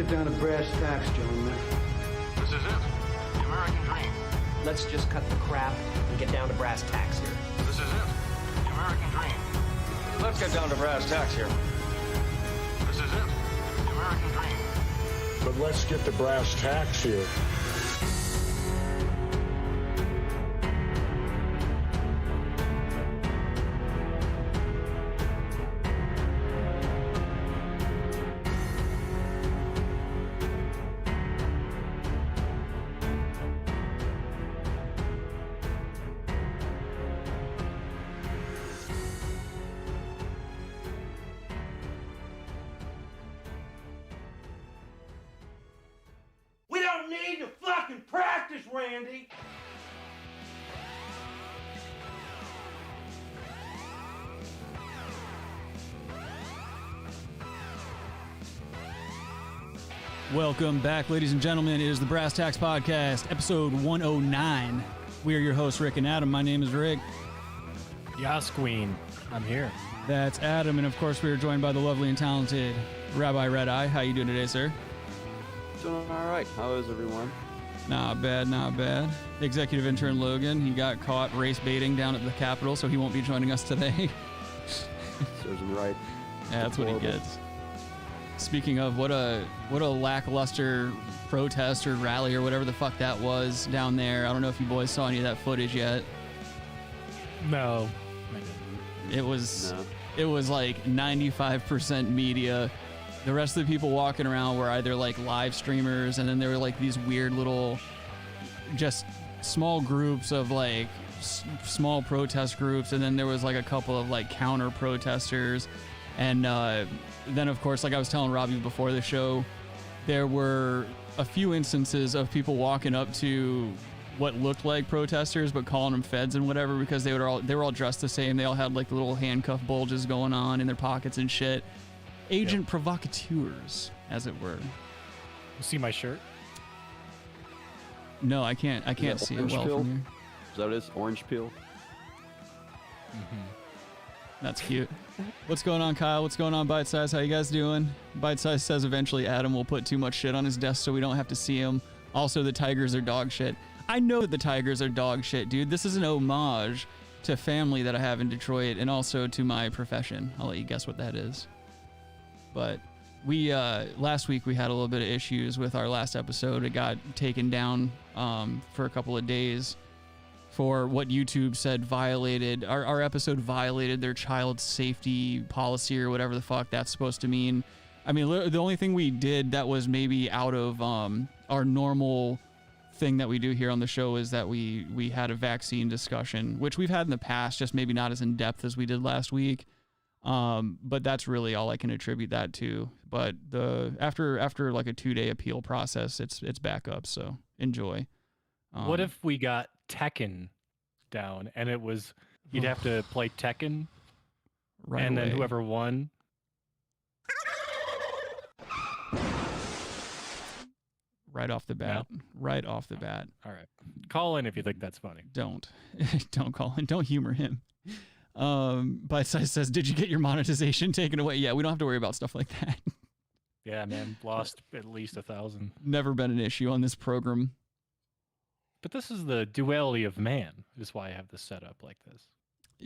get down to brass tacks, gentlemen. This is it. The American dream. Let's just cut the crap and get down to brass tacks here. This is it. The American dream. Let's get down to brass tacks here. This is it. The American dream. But let's get the brass tacks here. Need to fucking practice, Randy! Welcome back, ladies and gentlemen. It is the Brass Tacks Podcast, episode 109. We are your hosts, Rick and Adam. My name is Rick. Yas, Queen. I'm here. That's Adam, and of course we are joined by the lovely and talented Rabbi Red Eye. How you doing today, sir? Doing all right. How is everyone? Not bad, not bad. Executive intern Logan, he got caught race baiting down at the Capitol, so he won't be joining us today. Serves him right. Yeah, that's what he gets. Speaking of, what a lackluster protest or rally or whatever the fuck that was down there. I don't know if you boys saw any of that footage yet. No. It was like 95% media. The rest of the people walking around were either like live streamers, and then there were like these weird little, just small groups of like small protest groups, and then there was like a couple of like counter protesters, and then of course, like I was telling Robbie before the show, there were a few instances of people walking up to what looked like protesters but calling them feds and whatever, because they were all dressed the same. They all had like little handcuff bulges going on in their pockets and shit. Agent provocateurs, as it were. You see my shirt? No, I can't see it well from here. Is that what it is? Orange peel? Mm-hmm. That's cute. What's going on, Kyle? What's going on, Bite Size? How you guys doing? Bite Size says eventually Adam will put too much shit on his desk so we don't have to see him. Also, the Tigers are dog shit. I know that the Tigers are dog shit, dude. This is an homage to family that I have in Detroit, and also to my profession. I'll let you guess what that is. But we last week we had a little bit of issues with our last episode. It got taken down for a couple of days for what YouTube said violated our episode violated their child safety policy or whatever the fuck that's supposed to mean. I mean, the only thing we did that was maybe out of our normal thing that we do here on the show is that we had a vaccine discussion, which we've had in the past, just maybe not as in depth as we did last week. But that's really all I can attribute that to. But after like a 2-day appeal process, it's back up. So enjoy. What if we got Tekken down and it was, you'd have to play Tekken right and away. Then whoever won. Right off the bat. No? Right off the bat. All right. Call in if you think that's funny. Don't call in. Don't humor him. Bite Size says, did you get your monetization taken away? Yeah, we don't have to worry about stuff like that. Yeah, man. Lost at least 1,000. Never been an issue on this program. But this is the duality of man, is why I have this set up like this.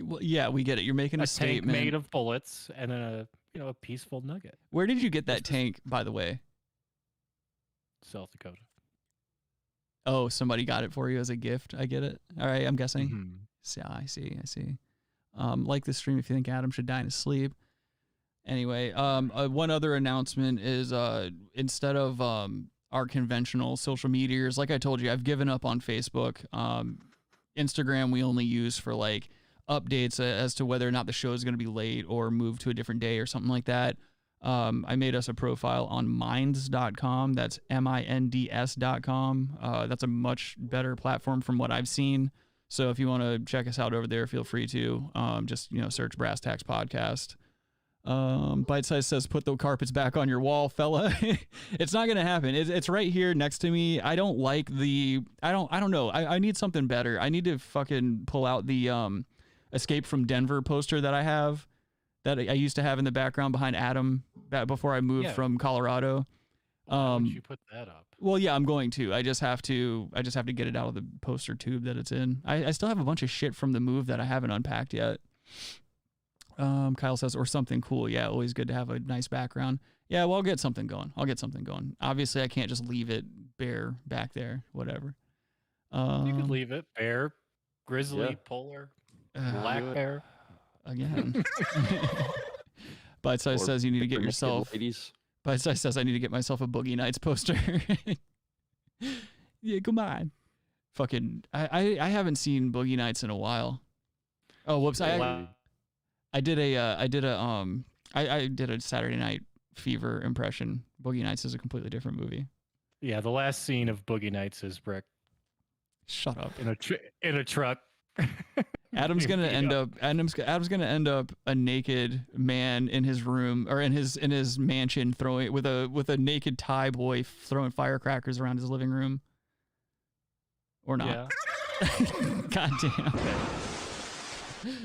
Well, yeah, we get it. You're making a statement. Tank made of bullets and then a peaceful nugget. Where did you get that tank, by the way? South Dakota. Oh, somebody got it for you as a gift. I get it. All right, I'm guessing. Mm-hmm. So, I see. Like this stream if you think Adam should die in his sleep. Anyway, one other announcement is instead of our conventional social medias, like I told you, I've given up on Facebook. Instagram we only use for like updates as to whether or not the show is going to be late or moved to a different day or something like that. I made us a profile on minds.com. That's minds.com. That's a much better platform from what I've seen. So if you want to check us out over there, feel free to. Just search Brass Tacks Podcast. Bite Size says, put the carpets back on your wall, fella. It's not going to happen. It's right here next to me. I don't like I don't know. I need something better. I need to fucking pull out the Escape from Denver poster that I have, that I used to have in the background behind Adam before I moved from Colorado. Why would you put that up? Well, yeah, I'm going to. I just have to get it out of the poster tube that it's in. I still have a bunch of shit from the move that I haven't unpacked yet. Kyle says, or something cool. Yeah, always good to have a nice background. Yeah, well, I'll get something going. Obviously, I can't just leave it bare back there. Whatever. You could leave it bare, grizzly, polar, black bear. Again. Bite Size says you need to get yourself. Bite Size says I need to get myself a Boogie Nights poster. Yeah, come on. Fucking, I haven't seen Boogie Nights in a while. Oh, whoops! I did a Saturday Night Fever impression. Boogie Nights is a completely different movie. Yeah, the last scene of Boogie Nights is Brick. Shut up. In a truck. Adam's gonna end up a naked man in his room or in his mansion throwing with a naked Thai boy throwing firecrackers around his living room. Or not. Yeah. God damn.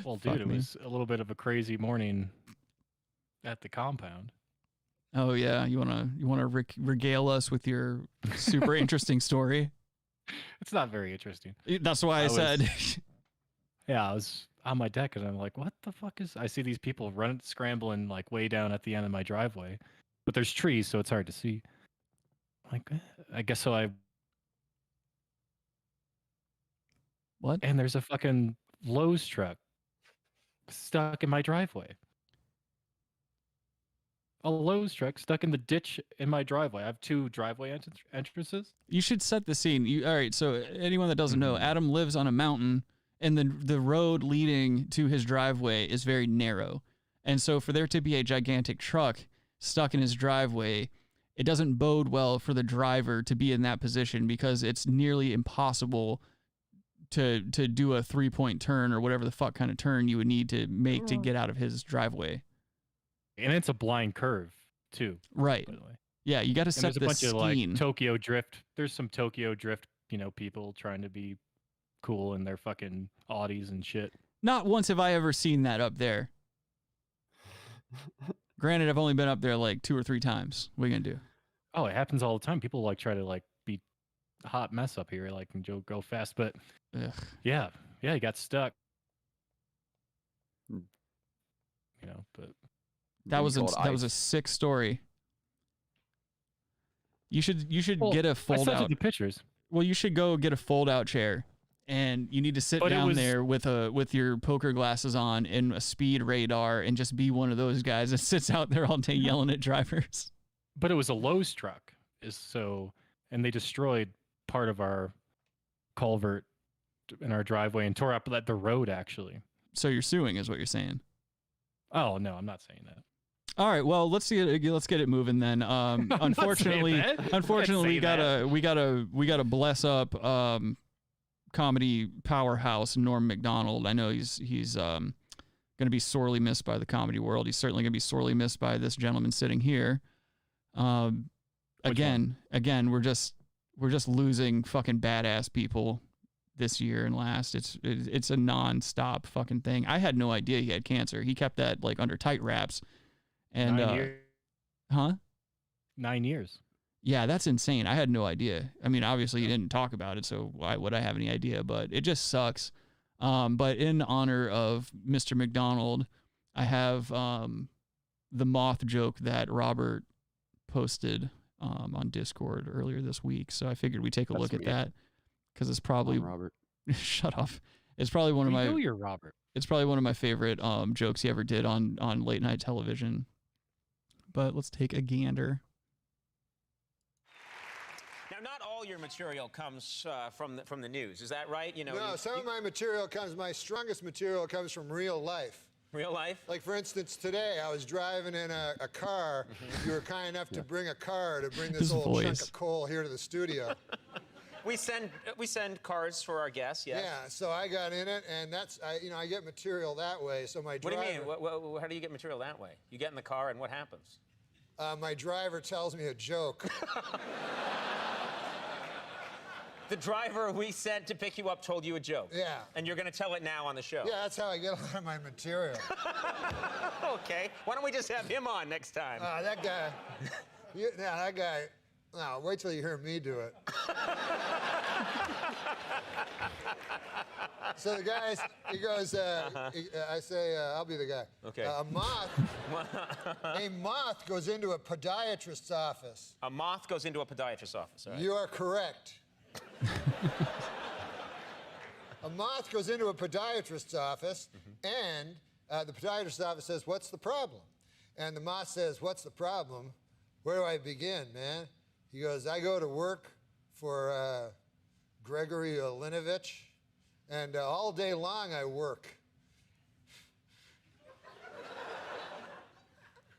Well, dude, it was a little bit of a crazy morning at the compound. Oh yeah, you wanna regale us with your super interesting story? It's not very interesting. That's why I said. Yeah, I was on my deck and I'm like, what the fuck is... I see these people scrambling like way down at the end of my driveway. But there's trees, so it's hard to see. Like, I guess so What? And there's a fucking Lowe's truck stuck in my driveway. A Lowe's truck stuck in the ditch in my driveway. I have 2 driveway entrances. You should set the scene. All right, so anyone that doesn't know, Adam lives on a mountain, and the road leading to his driveway is very narrow. And so for there to be a gigantic truck stuck in his driveway, it doesn't bode well for the driver to be in that position because it's nearly impossible to do a 3-point turn or whatever the fuck kind of turn you would need to make to get out of his driveway. And it's a blind curve, too. Right. By the way. Yeah, you got to set the bunch scene. Of like Tokyo Drift. There's some Tokyo Drift, people trying to be cool in their fucking Audis and shit. Not once have I ever seen that up there. Granted, I've only been up there like 2 or 3 times. What are you gonna do? Oh, it happens all the time. People like try to like be a hot mess up here, like and go fast. But yeah, he got stuck. But that was a sick story. You should get a fold I sent out. you the pictures. Well, you should go get a fold out chair, and you need to sit down there with your poker glasses on and a speed radar, and just be one of those guys that sits out there all day yelling at drivers. But it was a Lowe's truck, and they destroyed part of our culvert in our driveway and tore up the road actually. So you're suing, is what you're saying? Oh no, I'm not saying that. All right, well, let's get it moving then. Unfortunately, we gotta bless up comedy powerhouse Norm Macdonald. I know he's gonna be sorely missed by the comedy world. He's certainly gonna be sorely missed by this gentleman sitting here. Again, we're just losing fucking badass people this year and last. It's a non-stop fucking thing. I had no idea he had cancer. He kept that like under tight wraps. And 9 years. Huh? 9 years. Yeah, that's insane. I had no idea. I mean, obviously he didn't talk about it, so why would I have any idea? But it just sucks. But in honor of Mr. McDonald, I have the moth joke that Robert posted on Discord earlier this week. So I figured we'd take a look at that because it's probably Robert. Shut up. It's probably one of my. You're Robert. It's probably one of my favorite jokes he ever did on late night television. But let's take a gander. Now, not all your material comes from the news. Is that right? No, some of my material my strongest material comes from real life. Real life? Like, for instance, today I was driving in a car. You were kind enough to bring a car to bring this old chunk of coal here to the studio. We send cards for our guests, yes. Yeah, so I got in it, and I get material that way. So my driver. What do you mean? How do you get material that way? You get in the car, and what happens? My driver tells me a joke. The driver we sent to pick you up told you a joke. Yeah. And you're going to tell it now on the show. Yeah, that's how I get a lot of my material. Okay. Why don't we just have him on next time? That guy. That guy. No, wait till you hear me do it. So the guy, he goes, I say, I'll be the guy. Okay. A moth goes into a podiatrist's office. A moth goes into a podiatrist's office. All right. You are correct. A moth goes into a podiatrist's office, and the podiatrist's office says, "What's the problem?" And the moth says, "What's the problem? Where do I begin, man?" He goes, "I go to work for Gregory Olinovich, and all day long I work."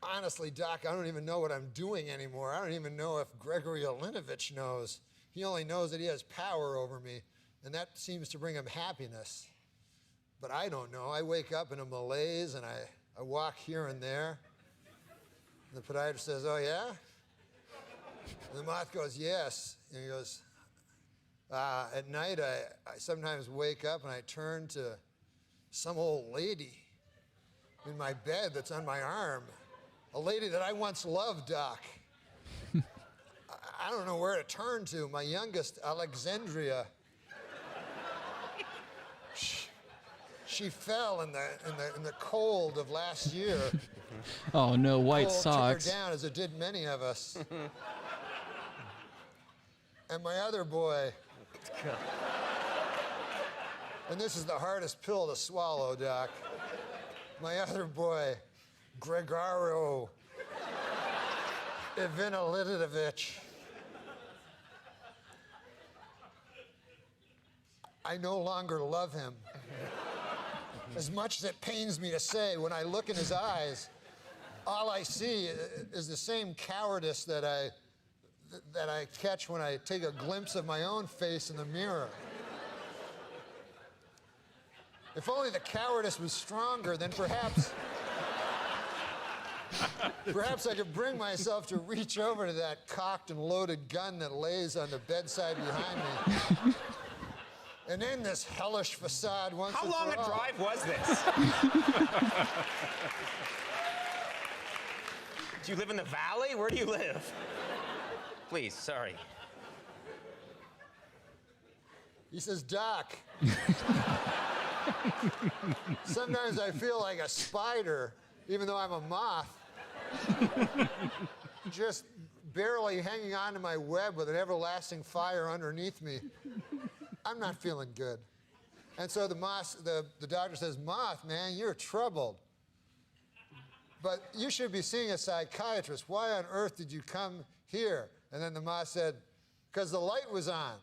Honestly, Doc, I don't even know what I'm doing anymore. I don't even know if Gregory Olinovich knows. He only knows that he has power over me, and that seems to bring him happiness. But I don't know. I wake up in a malaise, and I walk here and there. And the podiatrist says, "Oh, yeah?" And the moth goes, "Yes." And he goes, "At night, I sometimes wake up and I turn to some old lady in my bed that's on my arm. A lady that I once loved, Doc. I don't know where to turn to. My youngest, Alexandria. She fell in the cold of last year. Oh no, white cold socks. took her down as it did many of us. And my other boy. And this is the hardest pill to swallow, Doc. My other boy, Gregorio Ivanilidovich. I no longer love him. As much as it pains me to say, when I look in his eyes, all I see is the same cowardice that I catch when I take a glimpse of my own face in the mirror. If only the cowardice was stronger, then perhaps I could bring myself to reach over to that cocked and loaded gun that lays on the bedside behind me. And end this hellish facade once and for all. How long a drive was this? Do you live in the valley? Where do you live? Please, sorry. He says, "Doc, sometimes I feel like a spider, even though I'm a moth, just barely hanging on to my web with an everlasting fire underneath me. I'm not feeling good." And so the doctor says, "Moth, man, you're troubled. But you should be seeing a psychiatrist. Why on earth did you come here?" And then the moth said, "Because the light was on."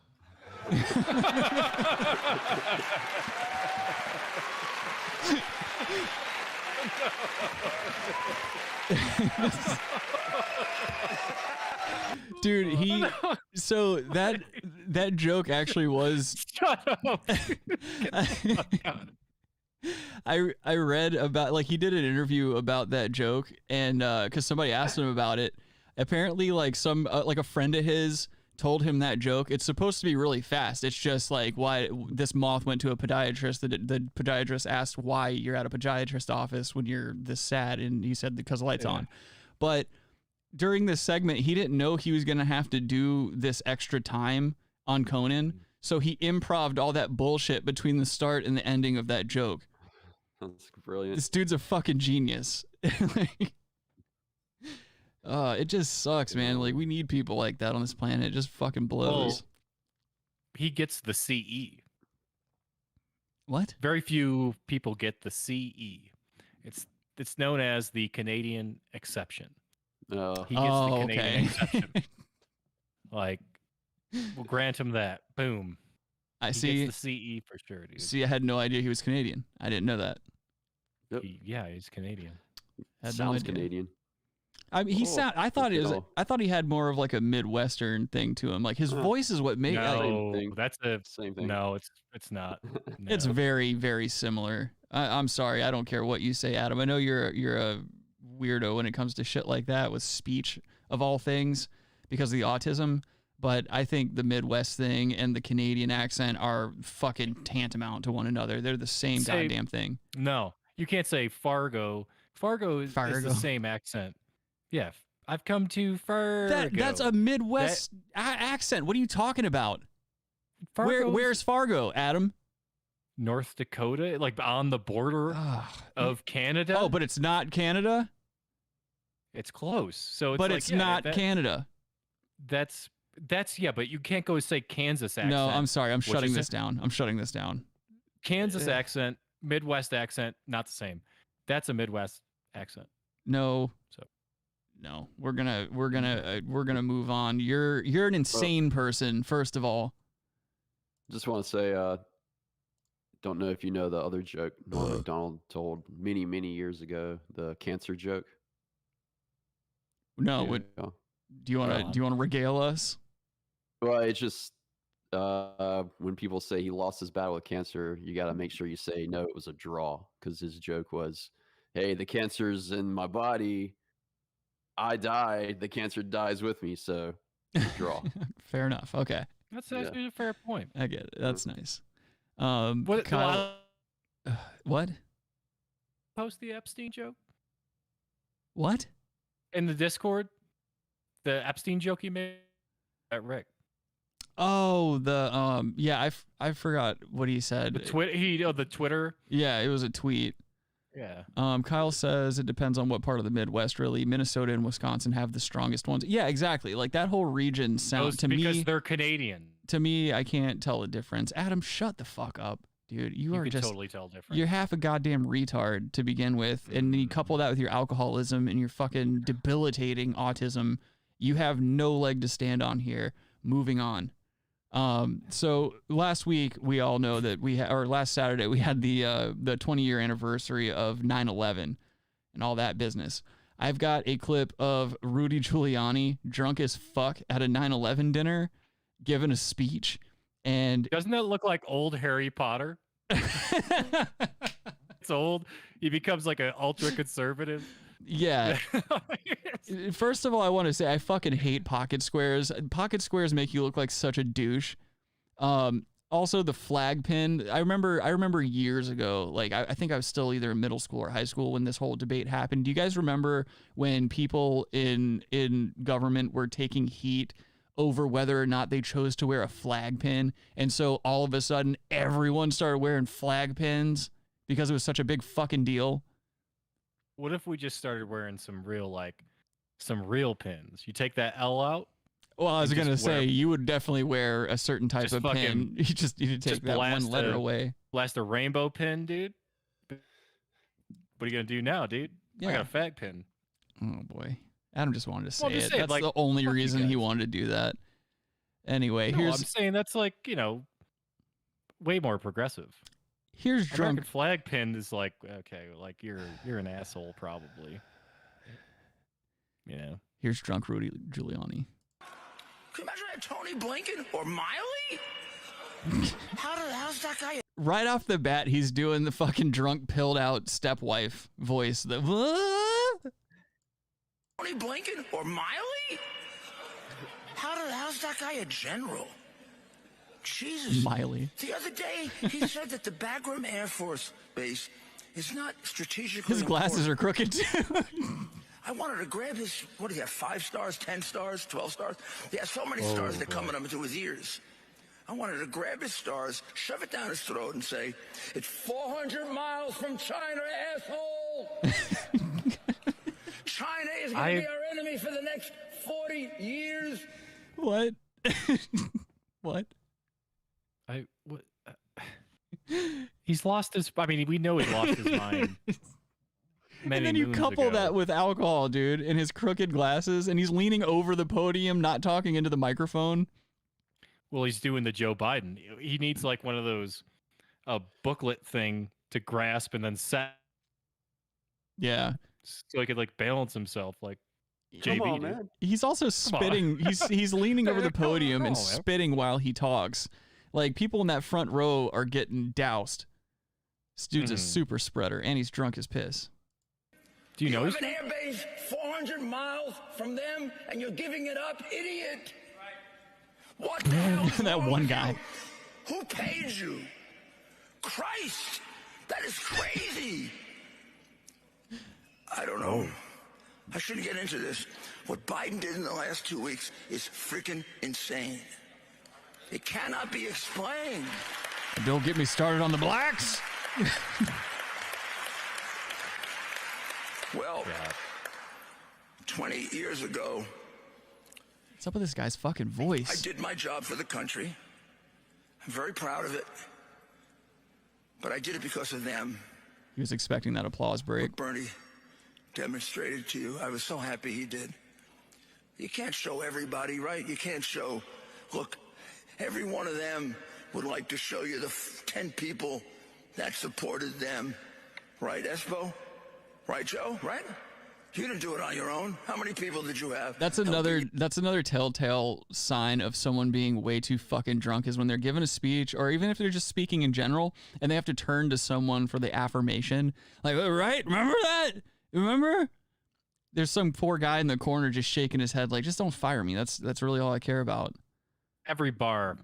Dude, so that joke actually was. Shut up. I read about, like, he did an interview about that joke, and because somebody asked him about it. Apparently, like, like a friend of his told him that joke. It's supposed to be really fast. It's just like, why this moth went to a podiatrist. The podiatrist asked why you're at a podiatrist office when you're this sad, and he said because the light's on. But during this segment, he didn't know he was gonna have to do this extra time on Conan, so he improv'd all that bullshit between the start and the ending of that joke. That's brilliant. This dude's a fucking genius. It just sucks, man. Like, we need people like that on this planet. It just fucking blows. Well, he gets the CE. What? Very few people get the CE. It's known as the Canadian exception. He gets the Canadian exception. Like, we'll grant him that. Boom. I He see. gets the CE for sure, dude. See, I had no idea he was Canadian. I didn't know that. Yep. Yeah, he's Canadian. Had no Sounds idea. Canadian. I mean, I thought I thought he had more of like a Midwestern thing to him. Like, his voice is what made. No, thing. that's the Same thing. No, it's not. No. It's very, very similar. I'm sorry, I don't care what you say, Adam. I know you're a weirdo when it comes to shit like that with speech of all things because of the autism. But I think the Midwest thing and the Canadian accent are fucking tantamount to one another. They're the same goddamn thing. No, you can't say Fargo. Fargo is the same accent. Yeah, I've come too far. That's a Midwest accent. What are you talking about? Where's Fargo, Adam? North Dakota, like on the border of Canada. Oh, but it's not Canada? It's close. So it's but like, it's not Canada. That's yeah, but you can't go say Kansas accent. No, I'm sorry. I'm shutting this down. I'm shutting this down. Kansas accent, Midwest accent, not the same. That's a Midwest accent. No. So no, we're gonna move on. You're an insane person, first of all. Just want to say, don't know if you know the other joke Norm Macdonald told many, many years ago, the cancer joke. No, do you want to regale us? Well, it's just when people say he lost his battle with cancer, you got to make sure you say no, it was a draw, because his joke was, hey, the cancer's in my body, I died, the cancer dies with me, so draw. Fair enough. Okay, that's actually a fair point. I get it. That's nice. What? Kyle, what? Post the Epstein joke. What? In the Discord, the Epstein joke he made at Rick. Oh, the yeah, I forgot what he said. The Twitter. Yeah, it was a tweet. Yeah. Kyle says it depends on what part of the Midwest. Really, Minnesota and Wisconsin have the strongest ones. Yeah, exactly. Like that whole region sounds to me because they're Canadian. To me, I can't tell the difference. Adam, shut the fuck up, dude. You are can just totally tell difference. You're half a goddamn retard to begin with, and then you couple that with your alcoholism and your fucking debilitating autism. You have no leg to stand on here. Moving on. So last week we all know that or last Saturday we had the 20-year anniversary of 9/11 and all that business. I've got a clip of Rudy Giuliani drunk as fuck at a 9/11 dinner, giving a speech, and doesn't that look like old Harry Potter? It's old. He becomes like an ultra conservative. Yeah. First of all, I want to say I fucking hate pocket squares. Pocket squares make you look like such a douche. Also, the flag pin. I remember years ago, like I think I was still either in middle school or high school when this whole debate happened. Do you guys remember when people in government were taking heat over whether or not they chose to wear a flag pin? And so all of a sudden, everyone started wearing flag pins because it was such a big fucking deal. What if we just started wearing some real pins? You take that L out. Well, I was gonna say you would definitely wear a certain type of pin. You just need to take that one letter away. Blast a rainbow pin, dude. What are you gonna do now, dude? Yeah. I got a fag pin. Oh boy, Adam just wanted to say it. Say That's like, the only reason he wanted to do that. Anyway, I'm saying that's like, way more progressive. Here's drunk. American flag pin is like, okay, like you're an asshole probably. Here's drunk Rudy Giuliani. Can you imagine that Tony Blinken or Miley? How's that guy? Right off the bat, he's doing the fucking drunk, pilled out stepwife voice. The Tony Blinken or Miley? How's that guy a general? Jesus. Miley. The other day, he said that the Bagram Air Force Base is not strategically His glasses are crooked, too. I wanted to grab his, what do you have, 5 stars, 10 stars, 12 stars? He has so many stars that coming up into his ears. I wanted to grab his stars, shove it down his throat, and say, it's 400 miles from China, asshole! China is going to be our enemy for the next 40 years. What? What? He's lost his. I mean, we know he lost his mind. And then you couple that with alcohol, dude, and his crooked glasses, and he's leaning over the podium, not talking into the microphone. Well, he's doing the Joe Biden. He needs like one of those booklet thing to grasp and then set. Yeah. So he could like balance himself like Come JB. on, man. He's also spitting. He's leaning over the podium and spitting while he talks. Like, people in that front row are getting doused. This dude's a super spreader, and he's drunk as piss. Do you know have an air base 400 miles from them, and you're giving it up, idiot? What the hell? That one guy. Who paid you? Christ, that is crazy. I don't know. I shouldn't get into this. What Biden did in the last 2 weeks is freaking insane. It cannot be explained. Don't get me started on the blacks. Well, 20 years ago, What's up with this guy's fucking voice? I did my job for the country. I'm very proud of it. But I did it because of them. He was expecting that applause break. What Bernie demonstrated to you, I was so happy he did. You can't show everybody, right? You can't show, look, every one of them would like to show you the 10 people that supported them. Right, Espo? Right, Joe? Right? You didn't do it on your own. How many people did you have? That's another telltale sign of someone being way too fucking drunk is when they're giving a speech, or even if they're just speaking in general, and they have to turn to someone for the affirmation. Like, right? Remember that? Remember? There's some poor guy in the corner just shaking his head like, just don't fire me. That's really all I care about. Every bar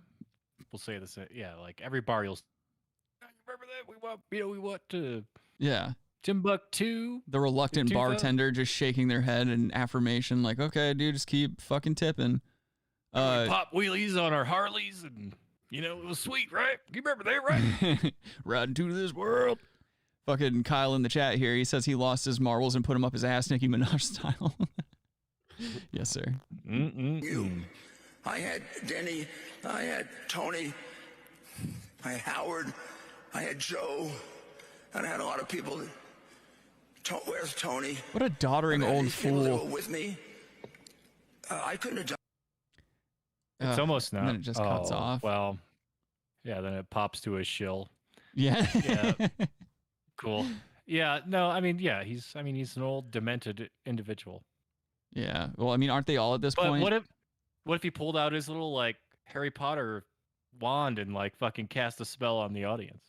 will say the same. Yeah, like every bar you'll remember that? We want to Yeah. Timbuktu. The reluctant Tuba. bartender just shaking their head in affirmation like, okay, dude, just keep fucking tipping. We pop wheelies on our Harleys, and it was sweet, right? You remember that, right? Riding to this world. Fucking Kyle in the chat here, he says he lost his marbles and put them up his ass, Nicki Minaj style. Yes, sir. You. I had Denny. I had Tony. I had Howard. I had Joe. And I had a lot of people. Where's Tony? What a doddering old People that were fool. with me. I couldn't have done. It's almost not. And then it just cuts off. Well, yeah, then it pops to a shill. Yeah. Yeah. Cool. Yeah. No, I mean, yeah, he's an old demented individual. Yeah. Well, I mean, aren't they all at this But point? what if he pulled out his little like Harry Potter wand and like fucking cast a spell on the audience?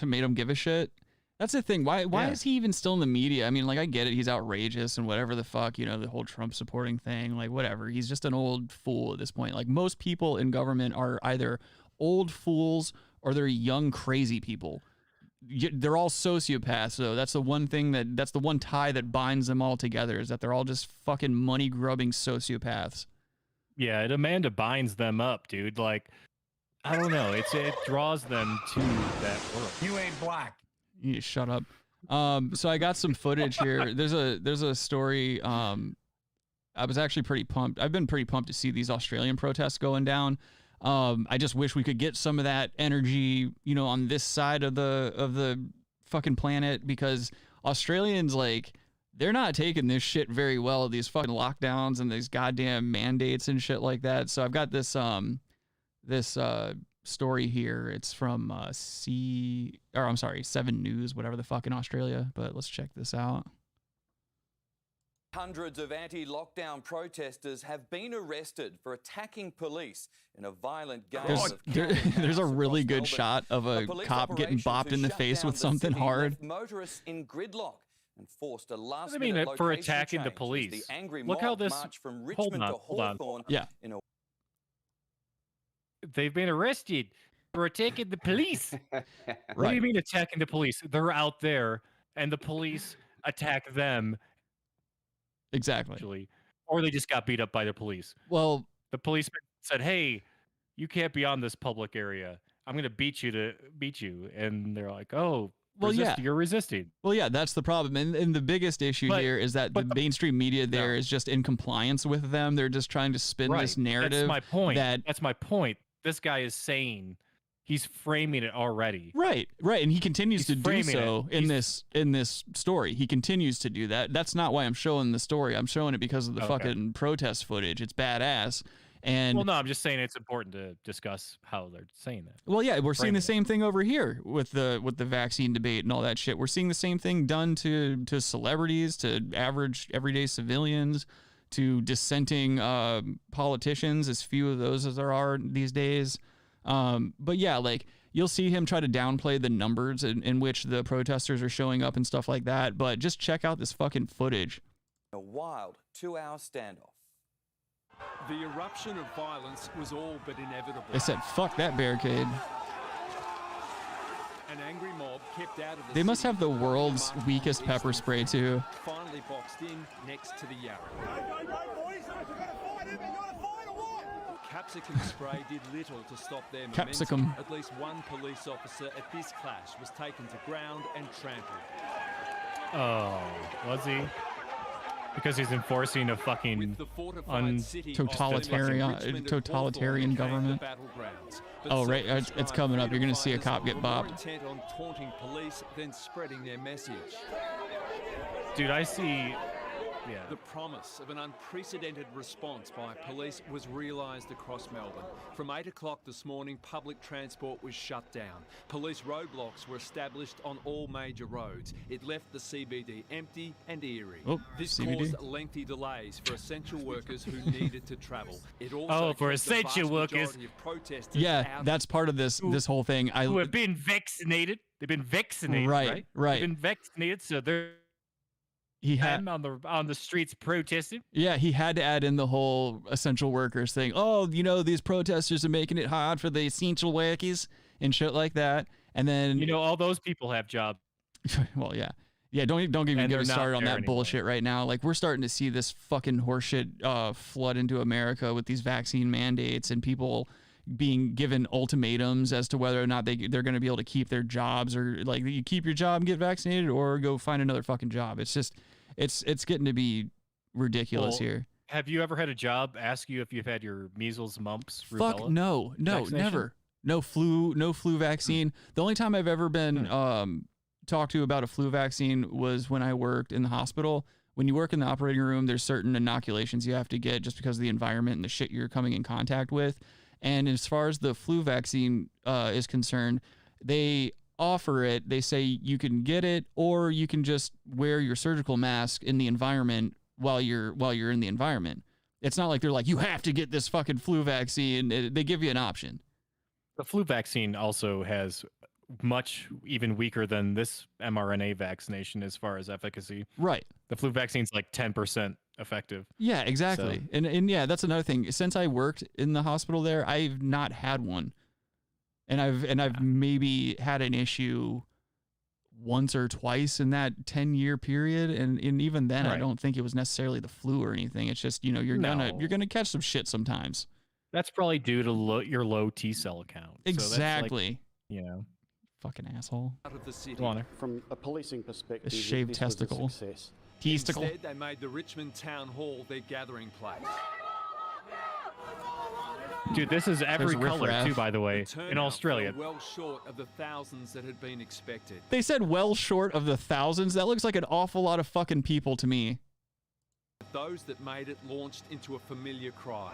Made him give a shit? That's the thing. Why is he even still in the media? I mean, like, I get it. He's outrageous and whatever the fuck, the whole Trump supporting thing, like, whatever. He's just an old fool at this point. Like, most people in government are either old fools or they're young, crazy people. They're all sociopaths, though. That's the one thing that's the one tie that binds them all together, is that they're all just fucking money-grubbing sociopaths. Yeah, Amanda binds them up, dude. Like, I don't know. It draws them to that world. You ain't black. You need to shut up. So I got some footage here. There's a story. I was actually pretty pumped. I've been pretty pumped to see these Australian protests going down. I just wish we could get some of that energy, on this side of the fucking planet, because Australians, like, they're not taking this shit very well, these fucking lockdowns and these goddamn mandates and shit like that. So I've got this story here. It's from 7 News, whatever the fuck, in Australia, but let's check this out. Hundreds of anti-lockdown protesters have been arrested for attacking police in a violent game of There's a really good shot of a cop getting bopped in the face with something hard. Motorists in gridlock and forced a last I mean, for attacking the police. The angry Look how mob this. marched from Richmond to Hawthorne. Yeah. They've been arrested for attacking the police. What do you mean attacking the police? They're out there, and the police attack them. Exactly. Actually, or they just got beat up by the police. Well, the policeman said, "Hey, you can't be on this public area. I'm going to beat you." And they're like, "Oh, well, you're resisting." Well, yeah, that's the problem. And the biggest issue here is that the mainstream media there is just in compliance with them. They're just trying to spin this narrative. That's my point. That's my point. This guy is saying, he's framing it already. Right, and he continues to do so in this story. He continues to do that. That's not why I'm showing the story. I'm showing it because of the fucking protest footage. It's badass. And well, no, I'm just saying it's important to discuss how they're saying that. Well, yeah, we're seeing the same thing over here with the vaccine debate and all that shit. We're seeing the same thing done to celebrities, to average everyday civilians, to dissenting politicians, as few of those as there are these days. But yeah, like, you'll see him try to downplay the numbers in which the protesters are showing up and stuff like that. But just check out this fucking footage. A wild 2-hour standoff. The eruption of violence was all but inevitable. They said, fuck that barricade. An angry mob kept out of the They must city have the world's marching weakest east pepper and spray west, too. finally boxed in next to the Yarra. Capsicum spray did little to stop their momentum. Capsicum. At least one police officer at this clash was taken to ground and trampled. Oh, was he? Because he's enforcing a fucking totalitarian government. Oh, right, it's coming up. You're gonna see a cop get bopped. Intent on taunting police, then spreading their message. Dude, I see. Yeah. The promise of an unprecedented response by police was realised across Melbourne. From 8 o'clock this morning, public transport was shut down. Police roadblocks were established on all major roads. It left the CBD empty and eerie. Oh, this CBD. caused lengthy delays for essential workers who needed to travel. It also For kept the essential vast workers. majority of protesters Yeah, out. that's part of this whole thing. Who have been vaccinated. They've been vaccinated, right? Right. They've been vaccinated, so they're on the streets protesting. Yeah, he had to add in the whole essential workers thing. Oh, these protesters are making it hard for the essential workers and shit like that. And then all those people have jobs. Well, yeah. Yeah, don't even get me started on that bullshit right now. Like, we're starting to see this fucking horseshit flood into America with these vaccine mandates and people being given ultimatums as to whether or not they're going to be able to keep their jobs, or like, you keep your job and get vaccinated or go find another fucking job. It's just, it's getting to be ridiculous here. Have you ever had a job ask you if you've had your measles, mumps, rubella? Fuck no, vaccination? never. No flu vaccine. The only time I've ever been talked to about a flu vaccine was when I worked in the hospital. When you work in the operating room, there's certain inoculations you have to get just because of the environment and the shit you're coming in contact with. And as far as the flu vaccine is concerned, they offer it. They say you can get it, or you can just wear your surgical mask in the environment while you're in the environment. It's not like they're like, you have to get this fucking flu vaccine. They give you an option. The flu vaccine also has much even weaker than this mRNA vaccination as far as efficacy. Right. The flu vaccine's like 10% effective. Yeah, exactly. So. And yeah, that's another thing. Since I worked in the hospital there, I've not had one. And I've maybe had an issue once or twice in that 10-year period, and even then, I don't think it was necessarily the flu or anything. It's just, you're gonna catch some shit sometimes. That's probably due to your low T cell count. Exactly. So that's like, fucking asshole. Out of the city. From a policing perspective, A shaved this was a testicle. success. Testicle. Instead, they made the Richmond Town Hall their gathering place. Dude, this is every There's color riffraff. too, by the way, Turnout in Australia. fell well short of the thousands that had been expected. They said well short of the thousands. That looks like an awful lot of fucking people to me. Those that made it launched into a familiar cry.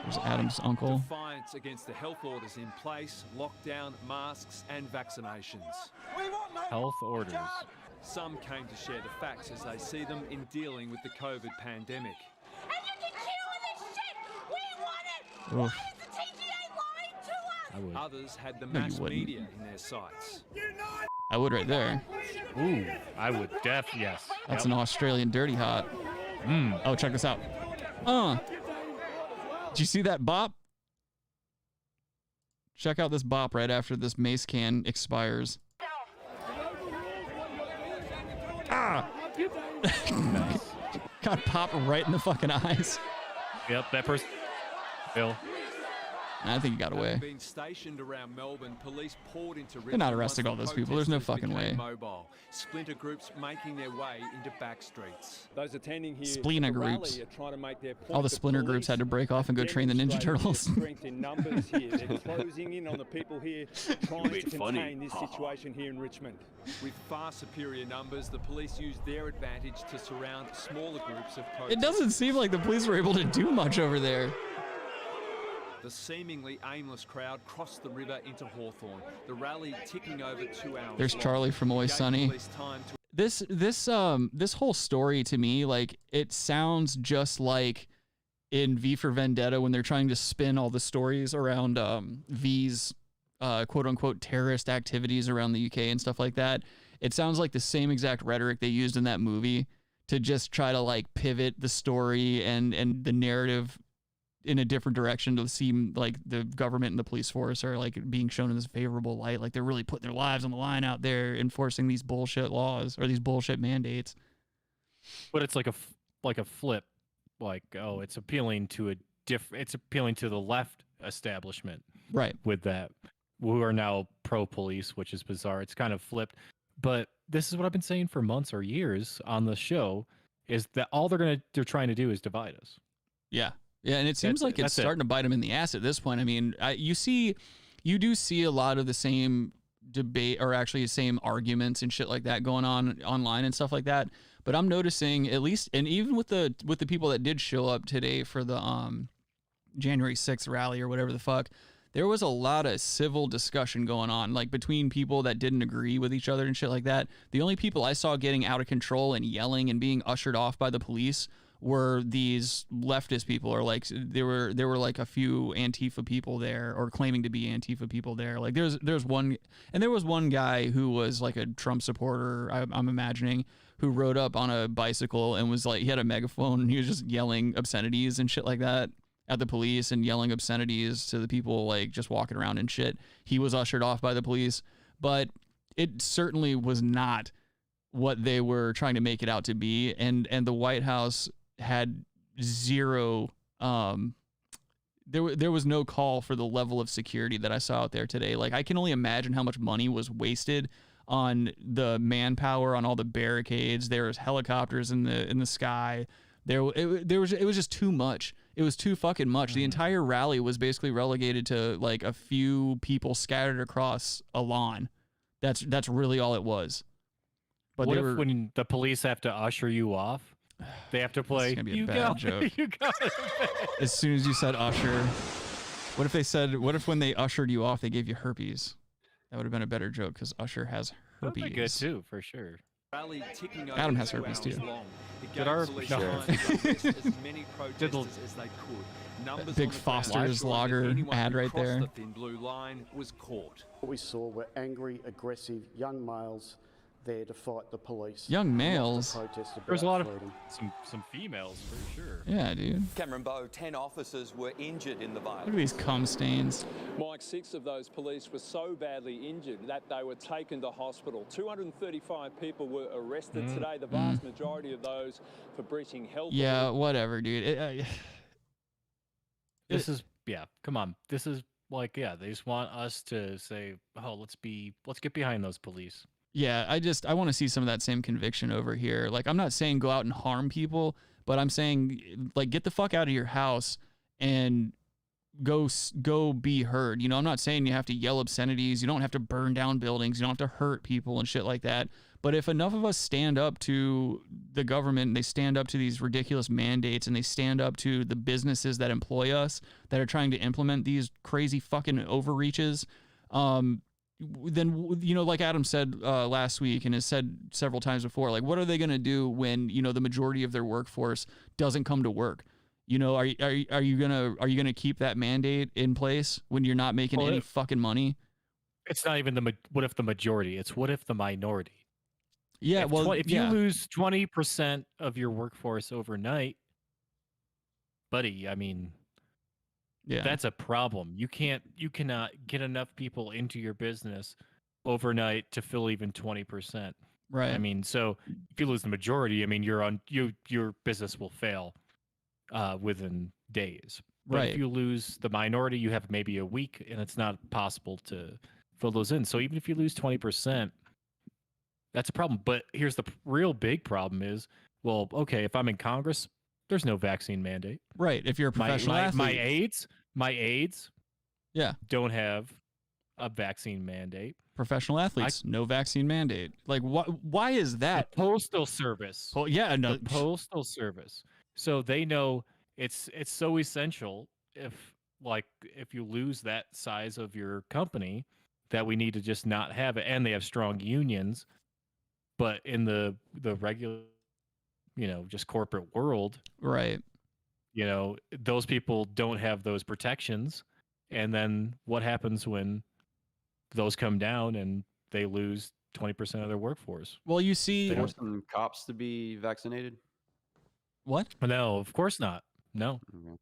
There's Adam's uncle. Defiance against the health orders in place, lockdown, masks, and vaccinations. Health orders. Some came to share the facts as they see them in dealing with the COVID pandemic. Oof. I would. Others had the No, you mass wouldn't. media in their sights. I would right there. Ooh, I would yes. That's Yep. an Australian dirty hot. Oh, check this out. Did you see that bop? Check out this bop right after this mace can expires. Ah! Got popped right in the fucking eyes. Yep, that person. Bill. I think he got away. Being stationed around Melbourne, police poured into They're not Richmond arresting all once those the people. There's no protesters fucking became way. Mobile. Splinter groups making their way into back streets. Those attending here Splinter at the rally groups. are trying to make their point All the to splinter groups had to break off and go train the Ninja demonstrating Turtles. their strength in numbers here. They're closing in on the people here, trying to contain this situation here in Richmond. With far superior numbers, the police used their advantage to surround smaller groups of protesters. It doesn't seem like the police were able to do much over there. The seemingly aimless crowd crossed the river into Hawthorne, the rally ticking over 2 hours. There's long. Charlie from Always Gave Sunny. police time to This whole story to me, like, it sounds just like in V for Vendetta when they're trying to spin all the stories around V's quote unquote terrorist activities around the UK and stuff like that. It sounds like the same exact rhetoric they used in that movie to just try to like pivot the story and the narrative in a different direction to seem like the government and the police force are like being shown in this favorable light. Like they're really putting their lives on the line out there enforcing these bullshit laws or these bullshit mandates. But it's like a flip. Like, oh, it's appealing to it's appealing to the left establishment. Right. With that, who are now pro police, which is bizarre. It's kind of flipped. But this is what I've been saying for months or years on the show, is that all they're trying to do is divide us. Yeah. Yeah, and it seems like it's starting to bite them in the ass at this point. I mean, you do see a lot of the same debate, or actually the same arguments and shit like that going on online and stuff like that. But I'm noticing, at least, and even with the people that did show up today for the January 6th rally or whatever the fuck, there was a lot of civil discussion going on, like between people that didn't agree with each other and shit like that. The only people I saw getting out of control and yelling and being ushered off by the police were these leftist people, or like there were like a few Antifa people there, or claiming to be Antifa people there. Like there's one, and there was one guy who was like a Trump supporter, I'm imagining, who rode up on a bicycle and was like, he had a megaphone and he was just yelling obscenities and shit like that at the police and yelling obscenities to the people like just walking around and shit. He was ushered off by the police, but it certainly was not what they were trying to make it out to be. And the White House had zero, there was no call for the level of security that I saw out there today. Like, I can only imagine how much money was wasted on the manpower, on all the barricades. There was helicopters in the sky. It was just too much. It was too fucking much. The entire rally was basically relegated to like a few people scattered across a lawn. That's really all it was. But what if when the police have to usher you off, they have to play? It's gonna be a bad joke. You got it. As soon as you said usher, what if when they ushered you off, they gave you herpes? That would have been a better joke, because Usher has herpes. That'd be good too, for sure. Adam has herpes too. Did our Big Foster's Lager ad right there. The thin blue line was caught. What we saw were angry, aggressive young males there to fight the police. Young males? There's a lot of some females for sure. Yeah, dude. Cameron Bowe, 10 officers were injured in the violence. Look at these cum stains. Mike, 6 of those police were so badly injured that they were taken to hospital. 235 people were arrested today, the vast majority of those for breaching health. Yeah, whatever, dude. This is, yeah, come on. This is like, yeah, they just want us to say, oh, let's get behind those police. Yeah, I want to see some of that same conviction over here. Like, I'm not saying go out and harm people, but I'm saying, like, get the fuck out of your house and go be heard. You know, I'm not saying you have to yell obscenities. You don't have to burn down buildings. You don't have to hurt people and shit like that. But if enough of us stand up to the government, and they stand up to these ridiculous mandates, and they stand up to the businesses that employ us, that are trying to implement these crazy fucking overreaches, then, you know, like Adam said last week and has said several times before, like, what are they going to do when, you know, the majority of their workforce doesn't come to work? You know, are you gonna keep that mandate in place when you're not making any fucking money? It's not even what if the majority, it's what if the minority. Yeah, if you lose 20% of your workforce overnight, buddy, I mean, yeah, that's a problem. You cannot get enough people into your business overnight to fill even 20%. Right. I mean, so if you lose the majority, I mean, your business will fail within days. But Right. if you lose the minority, you have maybe a week, and it's not possible to fill those in. So even if you lose 20%, that's a problem. But here's the real big problem is, well, okay, if I'm in Congress, there's no vaccine mandate. Right. If you're a professional athlete. My aides yeah, don't have a vaccine mandate. Professional athletes, no vaccine mandate. Like, why is that? The Postal Service. Oh, yeah, no. The Postal Service. So they know it's so essential if you lose that size of your company that we need to just not have it. And they have strong unions. But in the regular, you know, just corporate world, right, you know, those people don't have those protections. And then what happens when those come down and they lose 20% of their workforce? Well, you see, They want some cops to be vaccinated. What? No, of course not. No. Okay.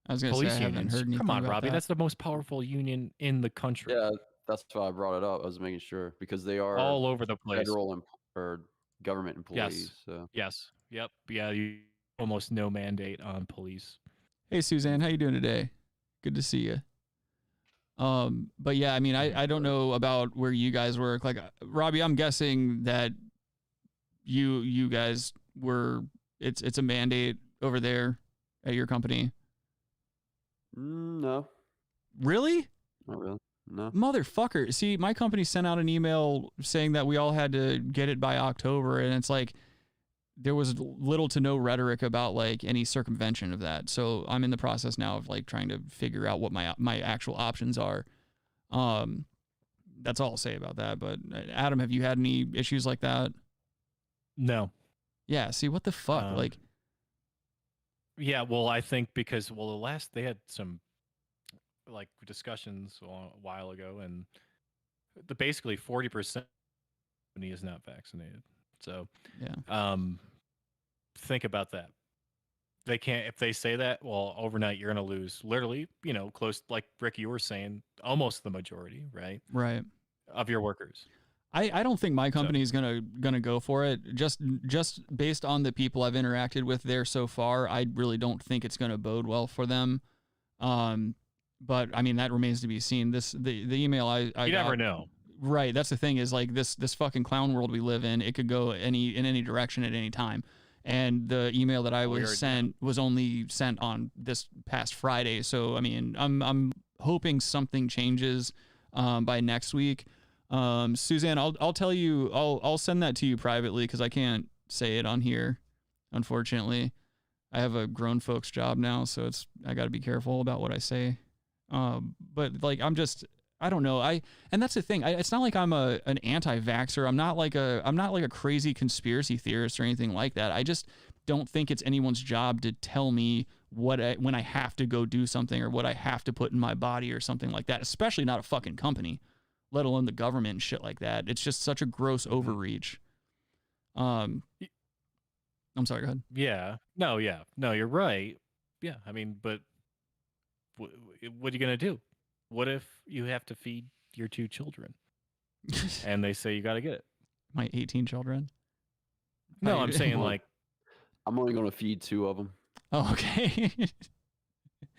I was gonna say I Police haven't unions. heard anything Come on, about Robbie. that. That's the most powerful union in the country. Yeah, that's why I brought it up. I was making sure because they are All over the place. federal or government employees. Yes. So Yes. Yep. Yeah. You almost no mandate on police. Hey Suzanne, how you doing today? Good to see you. But yeah, I mean, I don't know about where you guys work. Like Robbie, I'm guessing that you guys were it's a mandate over there at your company. No. Really? Not really. No. Motherfucker. See, my company sent out an email saying that we all had to get it by October, and it's like there was little to no rhetoric about like any circumvention of that. So I'm in the process now of like trying to figure out what my actual options are. That's all I'll say about that. But Adam, have you had any issues like that? No. Yeah. See, what the fuck? Like, yeah. Well, I think because they had some like discussions a while ago, and basically 40% is not vaccinated. So yeah. Think about that. They can't, if they say that, well, overnight you're going to lose literally, close, like Rick, you were saying, almost the majority, right? Right. Of your workers. I don't think my company is gonna go for it. Just based on the people I've interacted with there so far, I really don't think it's gonna bode well for them. But I mean that remains to be seen. The email I you got, never know. Right. That's the thing is like this fucking clown world we live in. It could go in any direction at any time. And the email that I was sent was only sent on this past Friday. So I mean, I'm hoping something changes by next week. Suzanne, I'll tell you. I'll send that to you privately because I can't say it on here. Unfortunately, I have a grown folks job now, so I got to be careful about what I say. But like I don't know. And that's the thing. It's not like I'm an anti-vaxxer. I'm not like a crazy conspiracy theorist or anything like that. I just don't think it's anyone's job to tell me when I have to go do something or what I have to put in my body or something like that. Especially not a fucking company, let alone the government and shit like that. It's just such a gross overreach. I'm sorry. Go ahead. Yeah. No. Yeah. No. You're right. Yeah. I mean, but what are you gonna do? What if you have to feed your 2 children and they say you got to get it? My 18 children? No, I'm saying like... I'm only going to feed 2 of them. Oh, okay.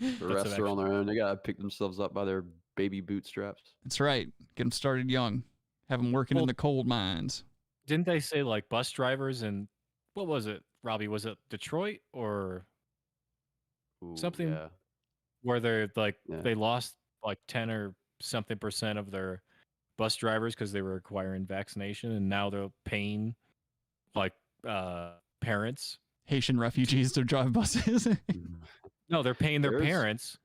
The rest are on their own. They got to pick themselves up by their baby bootstraps. That's right. Get them started young. Have them working in the coal mines. Didn't they say like bus drivers and... What was it, Robbie? Was it Detroit or something? Yeah. Where they're like, they lost like 10 or something % of their bus drivers because they were requiring vaccination, and now they're paying like parents, Haitian refugees to drive buses. No, they're paying their parents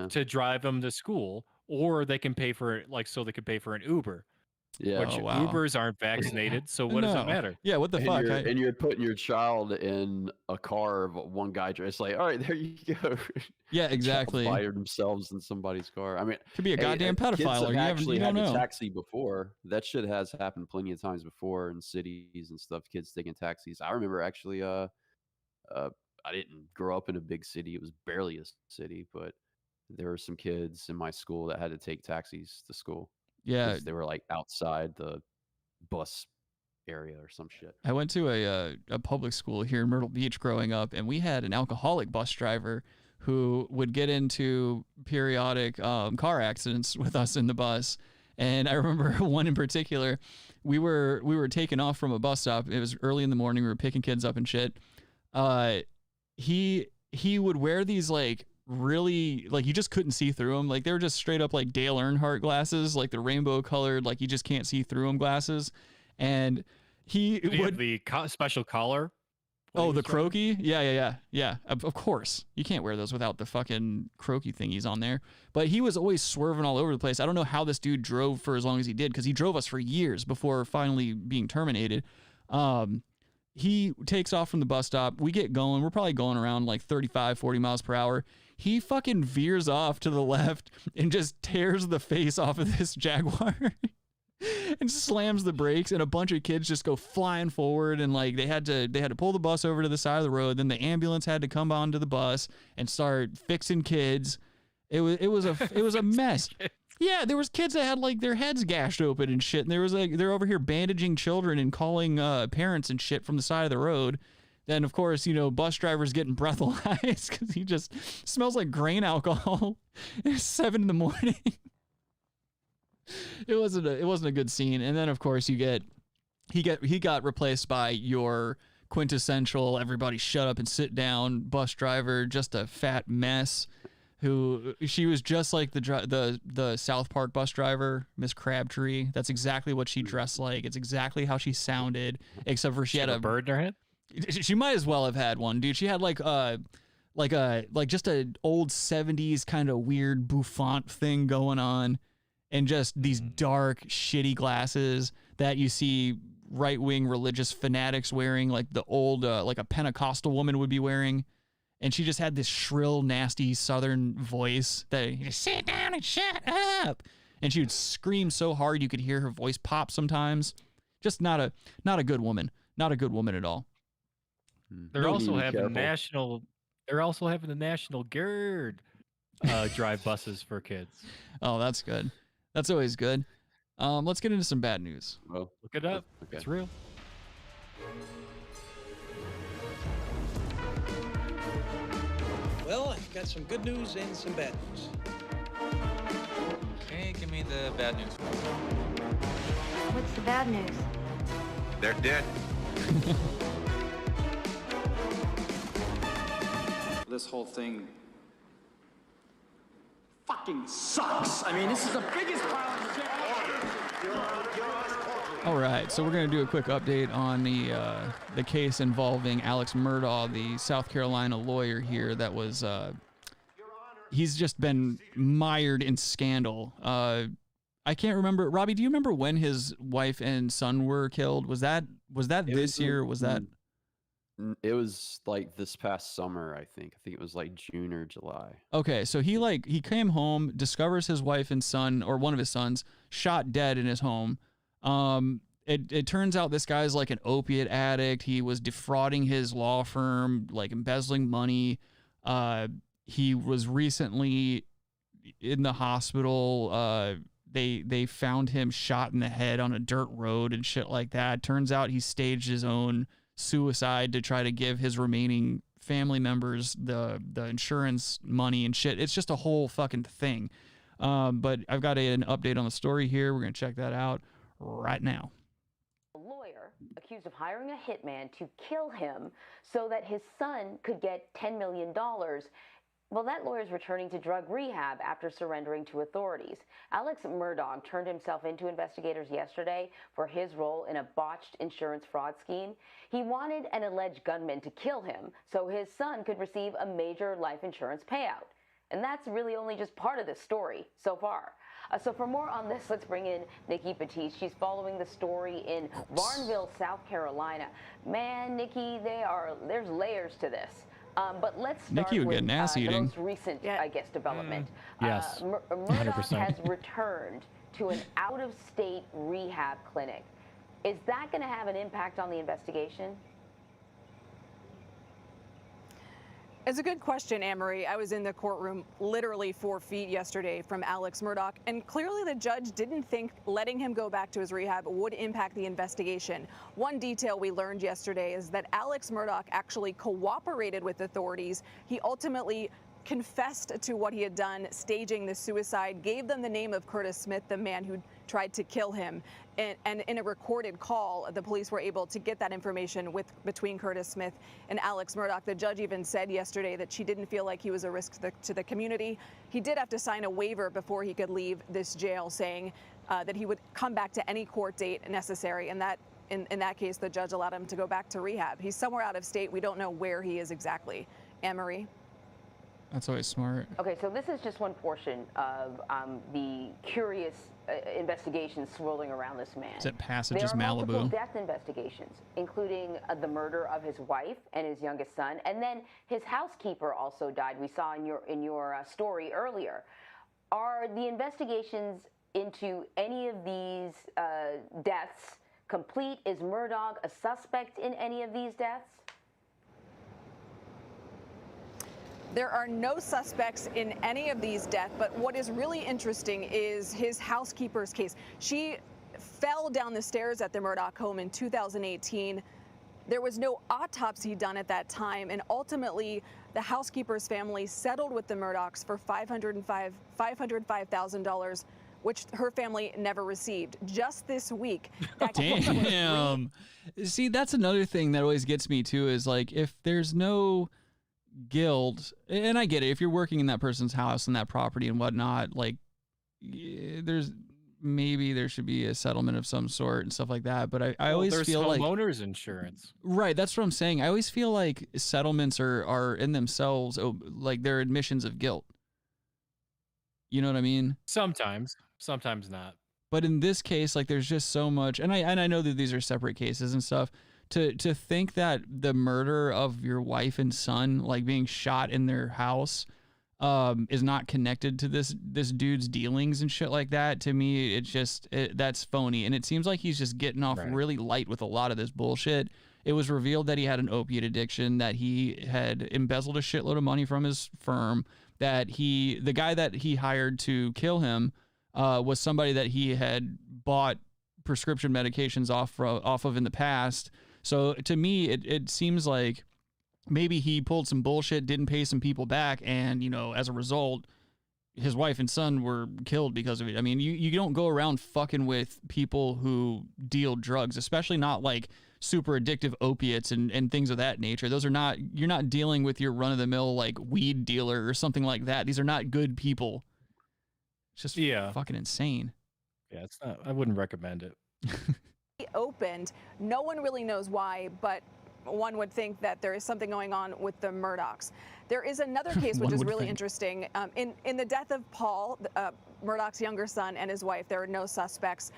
to drive them to school, or they can pay for so they could pay for an Uber. Yeah. Which Ubers aren't vaccinated, so what does it matter? Yeah, what the fuck? And you're putting your child in a car of one guy. It's like, all right, there you go. Yeah, exactly. Fired themselves in somebody's car. I mean, could be a goddamn pedophile. Kids have actually had a taxi before. That shit has happened plenty of times before in cities and stuff. Kids taking taxis. I remember actually. I didn't grow up in a big city. It was barely a city, but there were some kids in my school that had to take taxis to school. Yeah, they were like outside the bus area or some shit. I went to a public school here in Myrtle Beach growing up, and we had an alcoholic bus driver who would get into periodic car accidents with us in the bus. And I remember one in particular. We were taking off from a bus stop. It was early in the morning. We were picking kids up and shit. He would wear these like really like you just couldn't see through them. Like they were just straight up like Dale Earnhardt glasses, like the rainbow colored, like you just can't see through them glasses. And he would the special collar. Oh, the croaky? Yeah. Of course. You can't wear those without the fucking croaky thingies on there. But he was always swerving all over the place. I don't know how this dude drove for as long as he did, because he drove us for years before finally being terminated. He takes off from the bus stop. We get going. We're probably going around like 35, 40 miles per hour. He fucking veers off to the left and just tears the face off of this Jaguar. and slams the brakes, and a bunch of kids just go flying forward, and like they had to pull the bus over to the side of the road. Then the ambulance had to come onto the bus and start fixing kids. It was a mess. Yeah, there was kids that had like their heads gashed open and shit, and there was like they're over here bandaging children and calling parents and shit from the side of the road. Then of course, you know, bus drivers getting breathalyzed because he just smells like grain alcohol. It's 7 in the morning. It wasn't a good scene. And then of course he got replaced by your quintessential everybody shut up and sit down bus driver, just a fat mess. Who she was just like the South Park bus driver, Miss Crabtree. That's exactly what she dressed like. It's exactly how she sounded, except for she had a bird in her head. She might as well have had one, dude. She had like just a old 70s kind of weird bouffant thing going on, and just these dark, shitty glasses that you see right-wing religious fanatics wearing, like the old like a Pentecostal woman would be wearing. And she just had this shrill, nasty Southern voice that you just sit down and shut up. And she would scream so hard you could hear her voice pop sometimes. Just not a good woman. Not a good woman at all. They're also having the national. They're also having the National Guard drive buses for kids. Oh, that's good. That's always good. Let's get into some bad news. Well, look it up. Okay. It's real. Well, I've got some good news and some bad news. Okay, give me the bad news. What's the bad news? They're dead. This whole thing fucking sucks. I mean, this is the biggest pile of shit. All right, so we're going to do a quick update on the case involving Alex Murdaugh, the South Carolina lawyer here that was he's just been mired in scandal. I can't remember. Robbie, do you remember when his wife and son were killed? Was that this year? Was that? It was like this past summer, I think. I think it was like June or July. Okay, so he came home, discovers his wife and son, or one of his sons, shot dead in his home. It turns out this guy's like an opiate addict. He was defrauding his law firm, like embezzling money. He was recently in the hospital. They found him shot in the head on a dirt road and shit like that. Turns out he staged his own suicide to try to give his remaining family members the insurance money and shit. It's just a whole fucking thing. But I've got an update on the story here. We're going to check that out right now. A lawyer accused of hiring a hitman to kill him so that his son could get $10 million. Well, that lawyer is returning to drug rehab after surrendering to authorities. Alex Murdaugh turned himself into investigators yesterday for his role in a botched insurance fraud scheme. He wanted an alleged gunman to kill him so his son could receive a major life insurance payout. And that's really only just part of the story so far. So for more on this, let's bring in Nikki Batiste. She's following the story in Barnville, South Carolina. Man, Nikki, there's layers to this. But let's start Nikki would with get an ass eating. the most recent, I guess, development. Yes, Murdaugh 100%. has returned to an out-of-state rehab clinic. Is that going to have an impact on the investigation? It's a good question, Anne-Marie. I was in the courtroom literally 4 feet yesterday from Alex Murdaugh, and clearly the judge didn't think letting him go back to his rehab would impact the investigation. One detail we learned yesterday is that Alex Murdaugh actually cooperated with authorities. He ultimately confessed to what he had done, staging the suicide, gave them the name of Curtis Smith, the man who tried to kill him. And in a recorded call, the police were able to get that information between Curtis Smith and Alex Murdaugh. The judge even said yesterday that she didn't feel like he was a risk to the community. He did have to sign a waiver before he could leave this jail, saying that he would come back to any court date necessary. And that in that case, the judge allowed him to go back to rehab. He's somewhere out of state. We don't know where he is exactly. Anne-Marie? That's always smart. Okay, so this is just one portion of the curious investigations swirling around this man. Is it Passages There are Malibu? multiple death investigations, including the murder of his wife and his youngest son, and then his housekeeper also died. We saw in your story earlier. Are the investigations into any of these deaths complete? Is Murdoch a suspect in any of these deaths? There are no suspects in any of these deaths, but what is really interesting is his housekeeper's case. She fell down the stairs at the Murdoch home in 2018. There was no autopsy done at that time, and ultimately the housekeeper's family settled with the Murdochs for $505,000, which her family never received. Just this week, that case was Damn. See, that's another thing that always gets me too, is like, if there's no guilt, and I get it, if you're working in that person's house and that property and whatnot, like, maybe there should be a settlement of some sort and stuff like that. But I always feel like homeowners insurance. Right, that's what I'm saying. I always feel like settlements are in themselves like they're admissions of guilt. You know what I mean? Sometimes not. But in this case, like, there's just so much, and I know that these are separate cases and stuff. To think that the murder of your wife and son, like being shot in their house, is not connected to this dude's dealings and shit like that, to me, that's phony. And it seems like he's just getting off really light with a lot of this bullshit. It was revealed that he had an opiate addiction, that he had embezzled a shitload of money from his firm, that the guy that he hired to kill him was somebody that he had bought prescription medications off of in the past. So to me, it seems like maybe he pulled some bullshit, didn't pay some people back, and, you know, as a result, his wife and son were killed because of it. I mean, you don't go around fucking with people who deal drugs, especially not like super addictive opiates and things of that nature. Those are not, you're not dealing with your run-of-the-mill like weed dealer or something like that. These are not good people. It's just fucking insane. Yeah, it's not, I wouldn't recommend it. Opened. No one really knows why, but one would think that there is something going on with the Murdochs. There is another case which is really interesting. In the death of Paul, Murdoch's younger son, and his wife, there are no suspects.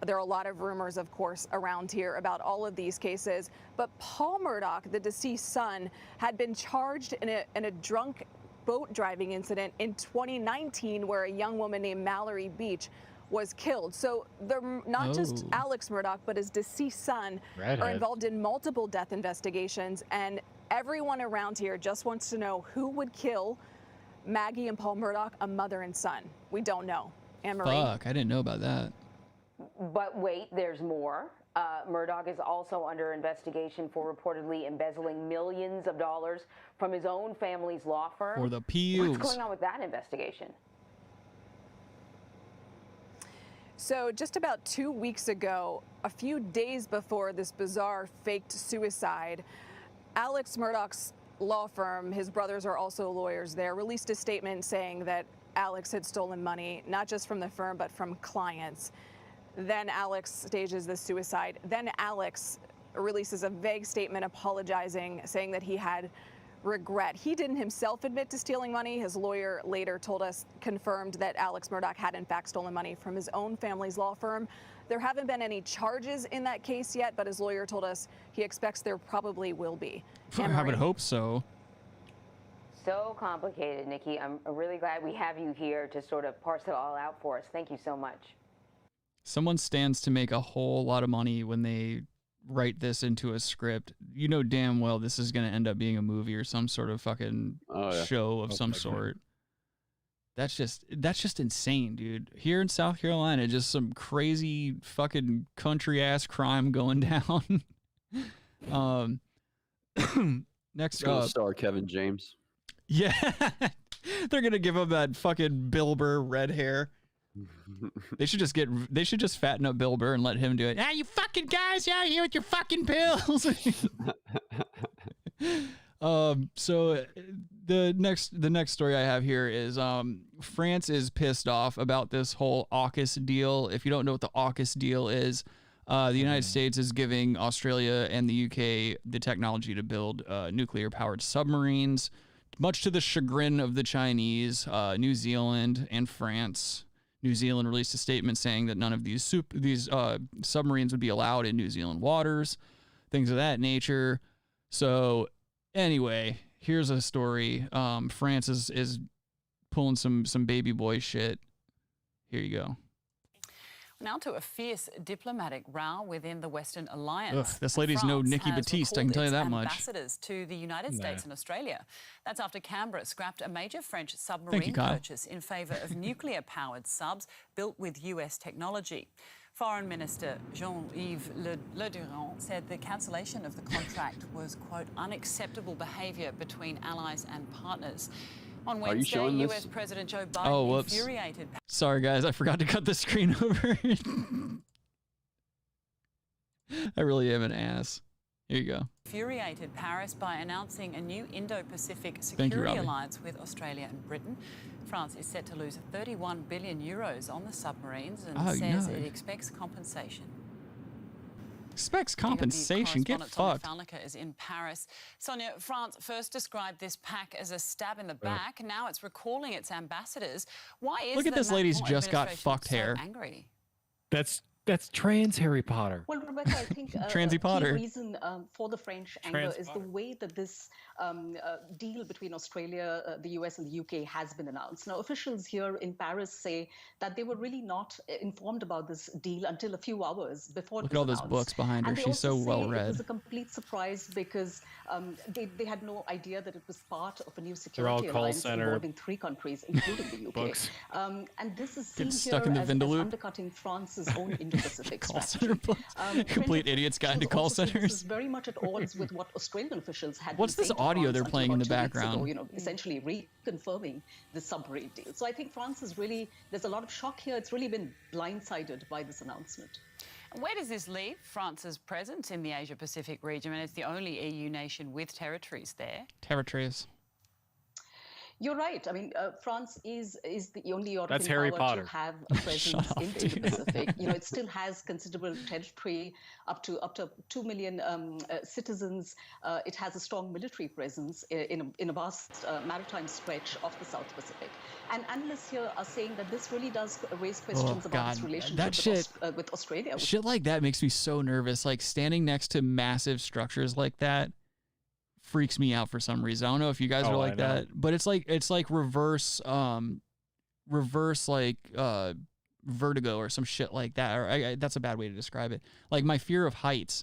There are a lot of rumors, of course, around here about all of these cases. But Paul Murdoch, the deceased son, had been charged in a drunk boat driving incident in 2019 where a young woman named Mallory Beach was killed. So they're not just Alex Murdoch, but his deceased son are involved in multiple death investigations. And everyone around here just wants to know who would kill Maggie and Paul Murdoch, a mother and son. We don't know. Anne-Marie? Fuck, I didn't know about that. But wait, there's more. Murdoch is also under investigation for reportedly embezzling millions of dollars from his own family's law firm. For the pews. What's going on with that investigation? So just about 2 weeks ago, a few days before this bizarre faked suicide, Alex Murdoch's law firm, his brothers are also lawyers there, released a statement saying that Alex had stolen money, not just from the firm, but from clients. Then Alex stages the suicide. Then Alex releases a vague statement apologizing, saying that he had regret. He didn't himself admit to stealing money. His lawyer later told us, confirmed that Alex Murdoch had in fact stolen money from his own family's law firm. There haven't been any charges in that case yet, but his lawyer told us he expects there probably will be. I would hope so. So complicated, Nikki. I'm really glad we have you here to sort of parse it all out for us. Thank you so much. Someone stands to make a whole lot of money when they write this into a script. You know damn well this is going to end up being a movie or some sort of fucking show of some sort. That's just insane, dude. Here in South Carolina, just some crazy fucking country ass crime going down. Next up, star Kevin James. Yeah, they're gonna give him that fucking Bill Burr red hair. They should just fatten up Bill Burr and let him do it. Ah, you fucking guys out here with your fucking pills. So the next story I have here is France is pissed off about this whole AUKUS deal. If you don't know what the AUKUS deal is, the United States is giving Australia and the UK the technology to build nuclear powered submarines, much to the chagrin of the Chinese, New Zealand, and France. New Zealand released a statement saying that none of these submarines would be allowed in New Zealand waters, things of that nature. So anyway, here's a story. France is pulling some baby boy shit. Here you go. Now to a fierce diplomatic row within the Western Alliance. Ugh, this lady's no France Nikki has Batiste, I can tell you recalled that its much. ambassadors to the United States and Australia. That's after Canberra scrapped a major French Thank submarine you, Kyle. purchase in favour of nuclear-powered subs built with US technology. Foreign Minister Jean-Yves Le Drian said the cancellation of the contract was, quote, unacceptable behaviour between allies and partners. On Are you Wednesday, showing this? US President Joe Biden Oh, whoops. infuriated. Sorry, guys. I forgot to cut the screen over. I really am an ass. Here you go. Infuriated Paris by announcing a new Indo-Pacific Thank you, security Robbie. alliance with Australia and Britain. France is set to lose 31 billion euros on the submarines and Oh, says no. it expects compensation. Expects compensation. Get Correspondent fucked. Sonia Falnica is in Paris. Sonia, France first described this pack as a stab in the back. Now it's recalling its ambassadors. Why is Look at the this lady's Macron just got administration fucked so hair. angry? That's trans Harry Potter. Well, Rebecca, I think Transy a Potter. key reason for the French anger is the way that this deal between Australia, the US, and the UK has been announced. Now, officials here in Paris say that they were really not informed about this deal until a few hours before Look it at was all those announced. books behind her. And they She's also so say well It read. was a complete surprise because they had no idea that it was part of a new They're all security call alliance center involving 3 countries, including the UK. books. And this is seen Get stuck here in the as Vindaloo. undercutting France's own Indo-Pacific Call strategy. center books. Complete idiot's guide to call Also say This is centers. very much at odds with what Australian officials had What's been this saying to audio France they're until playing in about the 2 weeks ago, background? essentially reconfirming the submarine deal. So I think France is really, there's a lot of shock here. It's really been blindsided by this announcement. Where does this leave France's presence in the Asia-Pacific region? And it's the only EU nation with territories there. Territories. You're right. I mean, France is the only European That's Harry power Potter. to have a presence up, in the Pacific. It still has considerable territory, up to 2 million citizens. It has a strong military presence in a vast maritime stretch of the South Pacific. And analysts here are saying that this really does raise questions about its God. relationship That with, shit- with Australia. Shit like that makes me so nervous. Like standing next to massive structures like that freaks me out for some reason. I don't know if you guys are Oh, like I know. that, but it's like reverse like vertigo or some shit like that. Or that's a bad way to describe it. Like my fear of heights,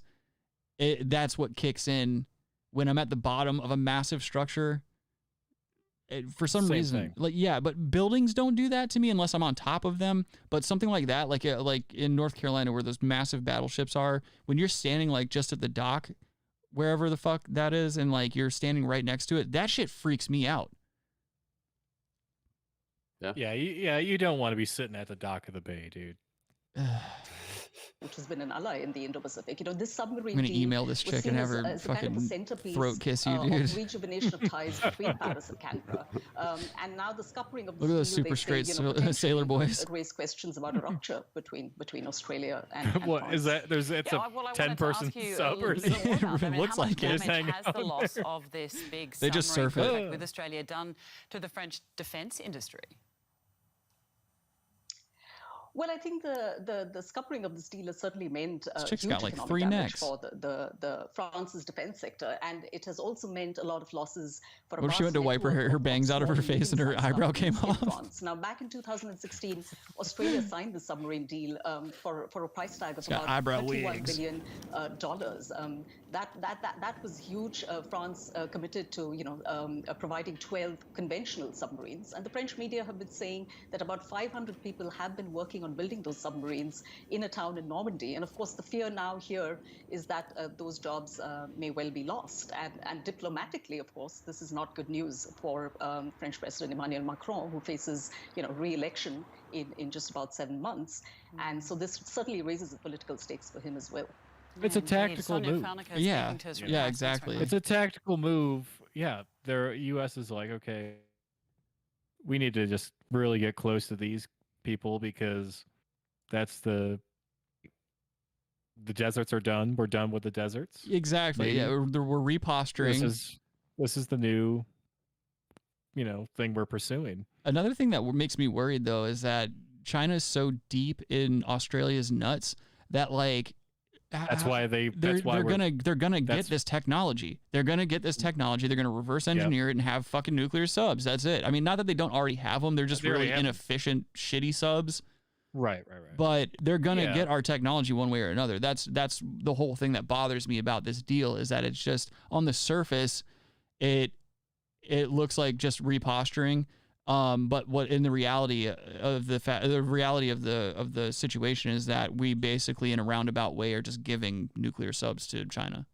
that's what kicks in when I'm at the bottom of a massive structure. For some Same reason, thing. like yeah, but buildings don't do that to me unless I'm on top of them. But something like that, like in North Carolina where those massive battleships are, when you're standing like just at the dock, wherever the fuck that is, and like you're standing right next to it, that shit freaks me out. Yeah, you don't want to be sitting at the dock of the bay, dude. Which has been an ally in the Indo-Pacific. This submarine I'm gonna deal email this was chick seen and have her as a kind of a fucking centerpiece throat kiss you, of dude. rejuvenation of ties between Paris and Canberra. And now the scuppering of Look at those deal, super they straight say, sailor potentially boys. could raise questions about a rupture between Australia and What France. is that? It's I a wanted to 10-person ask you a sub or little bit more about that. I mean, looks how much like it. Just damage hang has the out loss there. of this big They just submarine surf it. contract with Australia done to the French defence industry? Well, I think the scuppering of this deal has certainly meant This chick's huge got, like, economic 3 damage necks. for the France's defense sector, and it has also meant a lot of losses for. What if she went to wipe her bangs out of her face and her eyebrow came off? France. Now, back in 2016, Australia signed the submarine deal for a price tag of got about eyebrow $31 wigs. billion. That was huge. France committed to providing 12 conventional submarines, and the French media have been saying that about 500 people have been working on building those submarines in a town in Normandy. And of course, the fear now here is that those jobs may well be lost. And diplomatically, of course, this is not good news for French President Emmanuel Macron, who faces re-election in just about 7 months. And so this certainly raises the political stakes for him as well. It's a tactical Sonia move. Falnica is Yeah, speaking to us from yeah, Paris. exactly. It's a tactical move. Yeah, the U.S. is like, okay, we need to just really get close to these people because that's the deserts are done. We're done with the deserts. Exactly. Maybe. Yeah, we're reposturing. This is the new, thing we're pursuing. Another thing that makes me worried though is that China is so deep in Australia's nuts that like That's why they're gonna get this technology. They're gonna get this technology. They're gonna reverse engineer it and have fucking nuclear subs. That's it. I mean, not that they don't already have them. They're just They already really have them. inefficient, shitty subs. Right. But they're gonna get our technology one way or another. That's the whole thing that bothers me about this deal is that it's just on the surface, it looks like just reposturing. But what in the reality of the reality of the situation is that we basically in a roundabout way are just giving nuclear subs to China.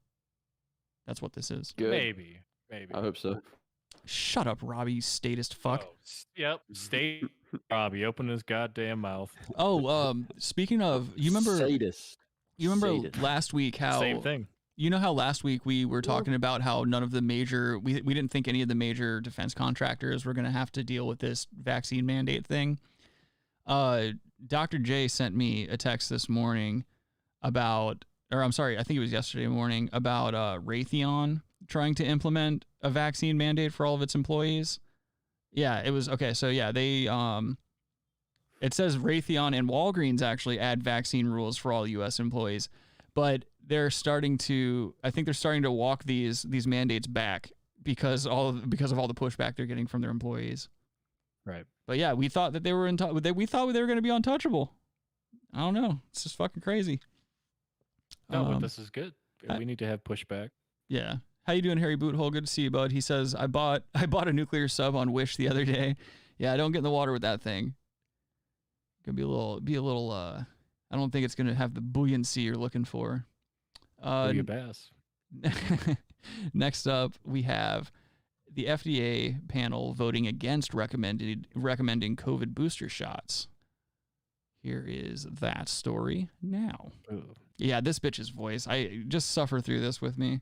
That's what this is. Good. Maybe. I hope so. Shut up, Robbie, you statist fuck. Yep. State Robbie, open his goddamn mouth. Oh, speaking of, you remember Sadist. You remember Sadist. last week how Same thing. You know how last week we were talking about how none of the major we didn't think any of the major defense contractors were going to have to deal with this vaccine mandate thing. Dr. J sent me a text this morning about, or I'm sorry, I think it was yesterday morning about Raytheon trying to implement a vaccine mandate for all of its employees. Yeah, it was okay. So yeah, they it says Raytheon and Walgreens actually add vaccine rules for all U.S. employees, but they're starting to, I think they're starting to walk these mandates back because of all the pushback they're getting from their employees. Right. But yeah, we thought that they were we thought they were going to be untouchable. I don't know. It's just fucking crazy. No, but this is good. We need to have pushback. Yeah. How you doing, Harry Boothole? Good to see you, bud. He says, I bought a nuclear sub on Wish the other day. Yeah, don't get in the water with that thing. Gonna be a little I don't think it's gonna have the buoyancy you're looking for. Be a bass. Next up, we have the FDA panel voting against recommending COVID booster shots. Here is that story now. Ooh. Yeah, this bitch's voice. I just suffer through this with me.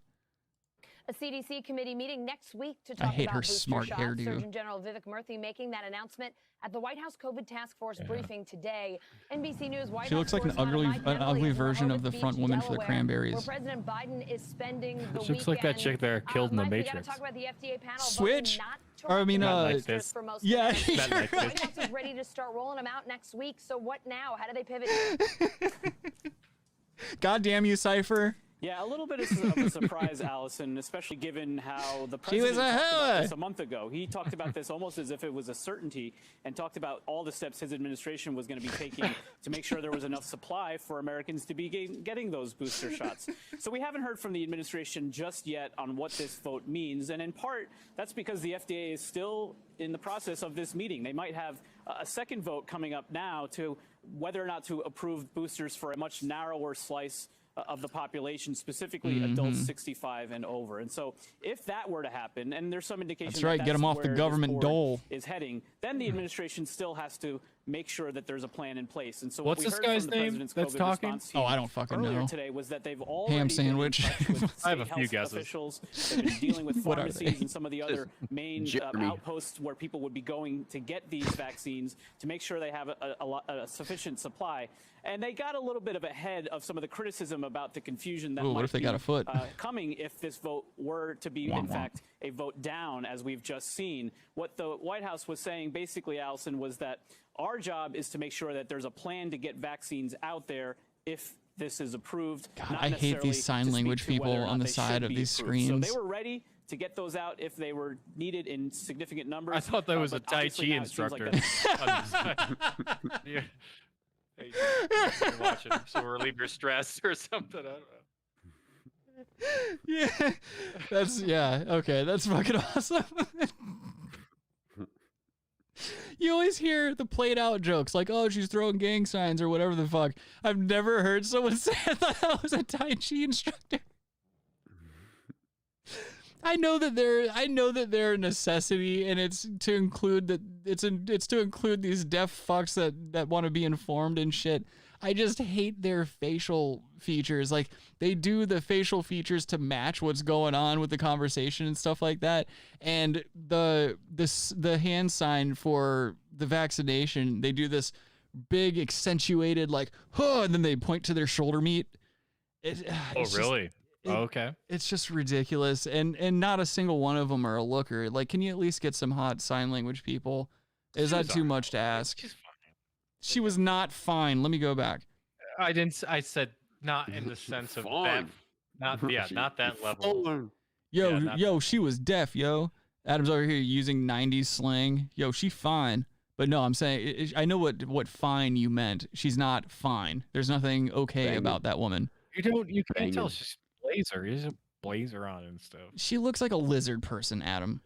A CDC committee meeting next week to talk hate about her booster smart shots. hairdo. Surgeon General Vivek Murthy making that announcement at the White House COVID Task Force briefing today. NBC News White She House looks like an correspondent ugly Mike version Emily of the is in front Rehoboth woman Beach, for the Delaware, Cranberries. where President Biden is spending the She looks like that chick there killed in the Mike, we Matrix. gotta talk about the FDA panel Switch? voting not to Or I mean, recommend like boosters this. for most yeah. Americans. Not like The White this. House is ready to start rolling them out next week. So what now? How do they pivot? God damn you, Cypher. Yeah, a little bit of a surprise, Allison, especially given how the She was president a talked about hella. this a month ago. He talked about this almost as if it was a certainty and talked about all the steps his administration was going to be taking to make sure there was enough supply for Americans to be getting those booster shots. So we haven't heard from the administration just yet on what this vote means. And in part, that's because the FDA is still in the process of this meeting. They might have a second vote coming up now to whether or not to approve boosters for a much narrower slice of the population, specifically adults 65 and over. And so if that were to happen, and there's some indication That's right, that get 'em off the where this government board dole. is heading, then the administration still has to make sure that there's a plan in place. And so What's what we this heard guy's from the name president's that's COVID talking? response team Oh, I don't fucking earlier know. today was that they've already Ham been in sandwich. touch with I have a state few health guesses. officials. They've been dealing with What are pharmacies they? and some of the other main Jeremy. outposts where people would be going to get these vaccines to make sure they have a sufficient supply. And they got a little bit of ahead of some of the criticism about the confusion that Ooh, what might if they be got a foot? Coming if this vote were to be, Womp in womp. fact, a vote down, as we've just seen. What the White House was saying, basically, Allison, was that our job is to make sure that there's a plan to get vaccines out there if this is approved. God, not I hate these necessarily sign to speak language to whether people or not on the they side should of be these approved. screens. So they were ready to get those out if they were needed in significant numbers. I thought that was a but Tai obviously Chi now it seems like instructor. that's- Yeah. Hey, you're watching, so relieve your stress or something. I don't know. Yeah, okay, that's fucking awesome. You always hear the played out jokes like, oh, she's throwing gang signs or whatever the fuck. I've never heard someone say I thought that was a Tai Chi instructor. I know that they're a necessity, and it's to include that it's to include these deaf fucks that want to be informed and shit. I just hate their facial features. Like, they do the facial features to match what's going on with the conversation and stuff like that. And the hand sign for the vaccination, they do this big accentuated like, huh, and then they point to their shoulder meat. Oh, really? Okay. It's just ridiculous, and not a single one of them are a looker. Like, can you at least get some hot sign language people? Is that too much to ask? She was not fine. Let me go back. I didn't. I said not in the sense of that. Fine. Not that level. Yo, Yeah, not yo, she was deaf, yo. Adam's over here using 90s slang. Yo, she fine. But no, I'm saying I know what fine you meant. She's not fine. There's nothing okay about that woman. You can't tell. She's blazer. He has a blazer on and stuff. She looks like a lizard person, Adam.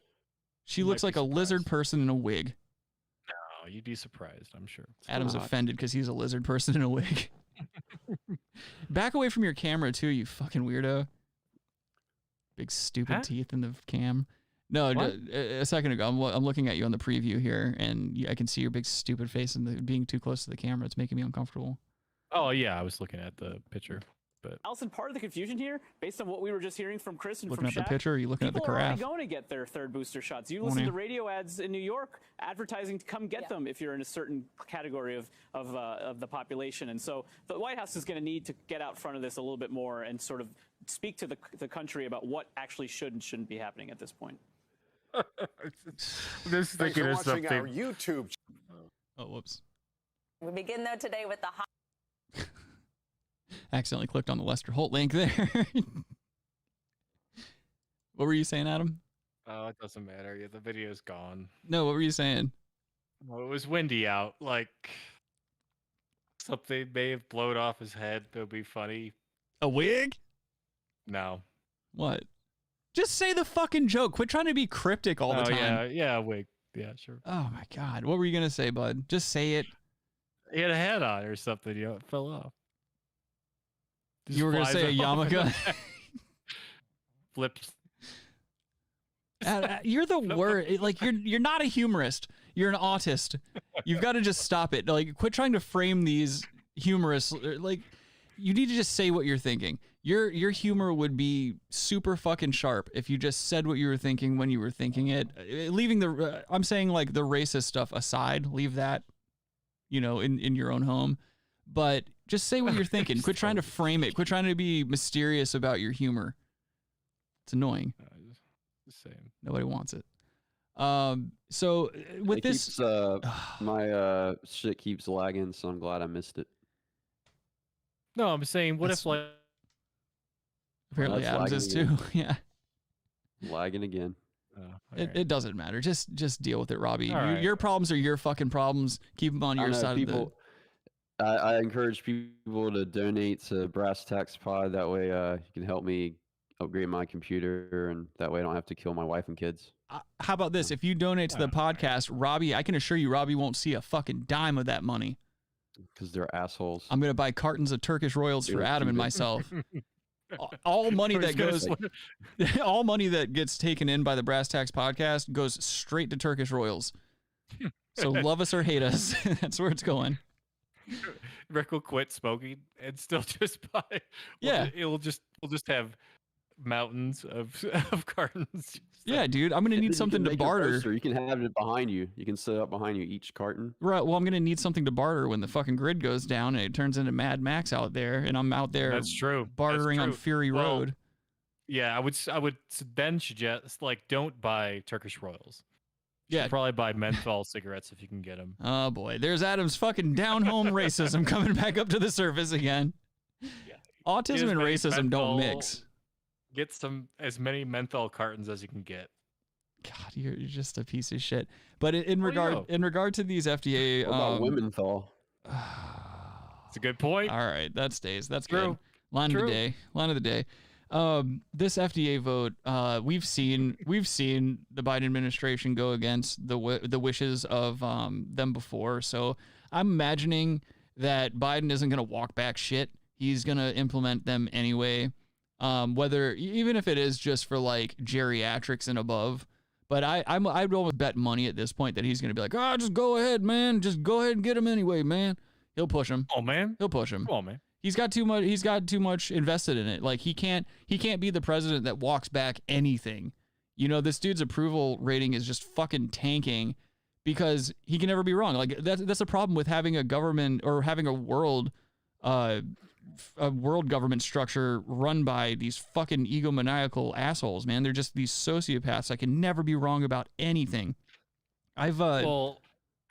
She You looks might like be a lizard person in a wig. No, you'd be surprised. I'm sure. Adam's offended because he's a lizard person in a wig. Back away from your camera too, you fucking weirdo. Big stupid teeth in the cam. No, a second ago, I'm looking at you on the preview here, and I can see your big stupid face and being too close to the camera. It's making me uncomfortable. Oh yeah, I was looking at the picture. But Allison, part of the confusion here, based on what we were just hearing from Chris and Looking from at the Shaq, picture, or are you looking at the people are already carafe? going to get their third booster shots. You Won't listen you? to radio ads in New York advertising to come get them if you're in a certain category of the population. And so the White House is going to need to get out front of this a little bit more and sort of speak to the country about what actually should and shouldn't be happening at this point. This thinking of something. Our YouTube. Oh, whoops. We begin, though, today with the hot. Accidentally clicked on the Lester Holt link there. What were you saying, Adam? Oh, it doesn't matter. Yeah, the video's gone. No, what were you saying? Well, it was windy out. Like something may have blown off his head. That would be funny. A wig? No. What? Just say the fucking joke. Quit trying to be cryptic all the time. Yeah, a wig. Yeah, sure. Oh my God. What were you going to say, bud? Just say it. He had a hat on or something. You know, it fell off. You were going to say a yarmulke? Flips. You're the worst. Like you're not a humorist. You're an autist. You've got to just stop it. Like, quit trying to frame these humorous. Like, you need to just say what you're thinking. Your humor would be super fucking sharp if you just said what you were thinking when you were thinking it. Leaving the, I'm saying like the racist stuff aside. Leave that, in your own home. But just say what you're thinking. Quit trying to frame it. Quit trying to be mysterious about your humor. It's annoying. The same. Nobody wants it. So with It this, keeps, my shit keeps lagging, so I'm glad I missed it. No, I'm saying, what if like apparently that's Adams is lagging too. Yeah, lagging again. it doesn't matter. Just deal with it, Robbie. All right. Your problems are your fucking problems. Keep them on your side of the. I encourage people to donate to Brass Tacks Pod. That way, you can help me upgrade my computer, and that way I don't have to kill my wife and kids. How about this? If you donate to the podcast, Robbie, I can assure you, Robbie won't see a fucking dime of that money. Because they're assholes. I'm gonna buy cartons of Turkish Royals for Adam and myself. All money that goes, all money that gets taken in by the Brass Tacks podcast goes straight to Turkish Royals. So love us or hate us, that's where it's going. Rick will quit smoking and still just buy. Yeah. We'll just have mountains of cartons. Yeah, dude, I'm gonna need something to barter. You can have it behind you. You can set up behind you each carton. Right. Well, I'm gonna need something to barter when the fucking grid goes down and it turns into Mad Max out there, and I'm out there. That's true. Bartering on Fury Road. Yeah, I would then suggest like don't buy Turkish Royals. Yeah, probably buy menthol cigarettes if you can get them. Oh boy, there's Adam's fucking down home racism coming back up to the surface again. Yeah. Autism and racism don't mix. Get as many menthol cartons as you can get. God, you're just a piece of shit. But in regard to these FDA, what about womenthol? It's a good point. All right, that stays. That's True. good. Line of the day. This FDA vote, we've seen the Biden administration go against the wishes of them before. So I'm imagining that Biden isn't going to walk back shit. He's going to implement them anyway. Even if it is just for like geriatrics and above. But I'd almost bet money at this point that he's going to be like, just go ahead, man. Just go ahead and get him anyway, man. He'll push him. Oh man, he'll push him. Come on, man. He's got too much invested in it. Like he can't be the president that walks back anything. This dude's approval rating is just fucking tanking because he can never be wrong. Like that's a problem with having a government or having a world government structure run by these fucking egomaniacal assholes, man. They're just these sociopaths. I can never be wrong about anything. Well,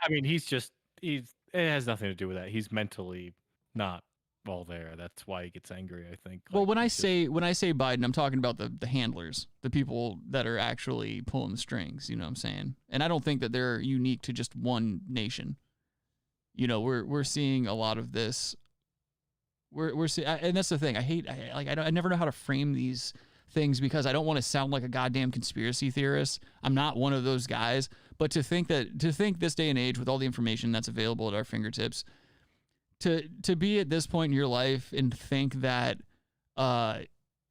I mean, it has nothing to do with that. He's mentally not all there. That's why he gets angry, I think. Well, when I say Biden, I'm talking about the handlers, the people that are actually pulling the strings. You know what I'm saying? And I don't think that they're unique to just one nation. You know, we're seeing a lot of this. We're seeing, and that's the thing. I never know how to frame these things because I don't want to sound like a goddamn conspiracy theorist. I'm not one of those guys. But to think this day and age with all the information that's available at our fingertips, to be at this point in your life and think that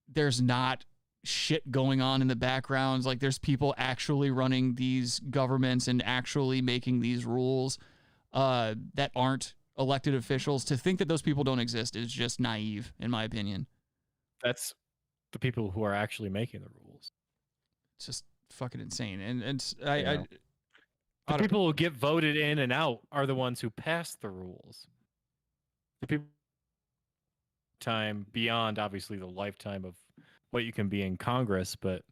there's not shit going on in the backgrounds, like there's people actually running these governments and actually making these rules that aren't elected officials, to think that those people don't exist is just naive, in my opinion. That's the people who are actually making the rules. It's just fucking insane. And the people who get voted in and out are the ones who pass the rules. The people time beyond obviously the lifetime of what you can be in Congress, but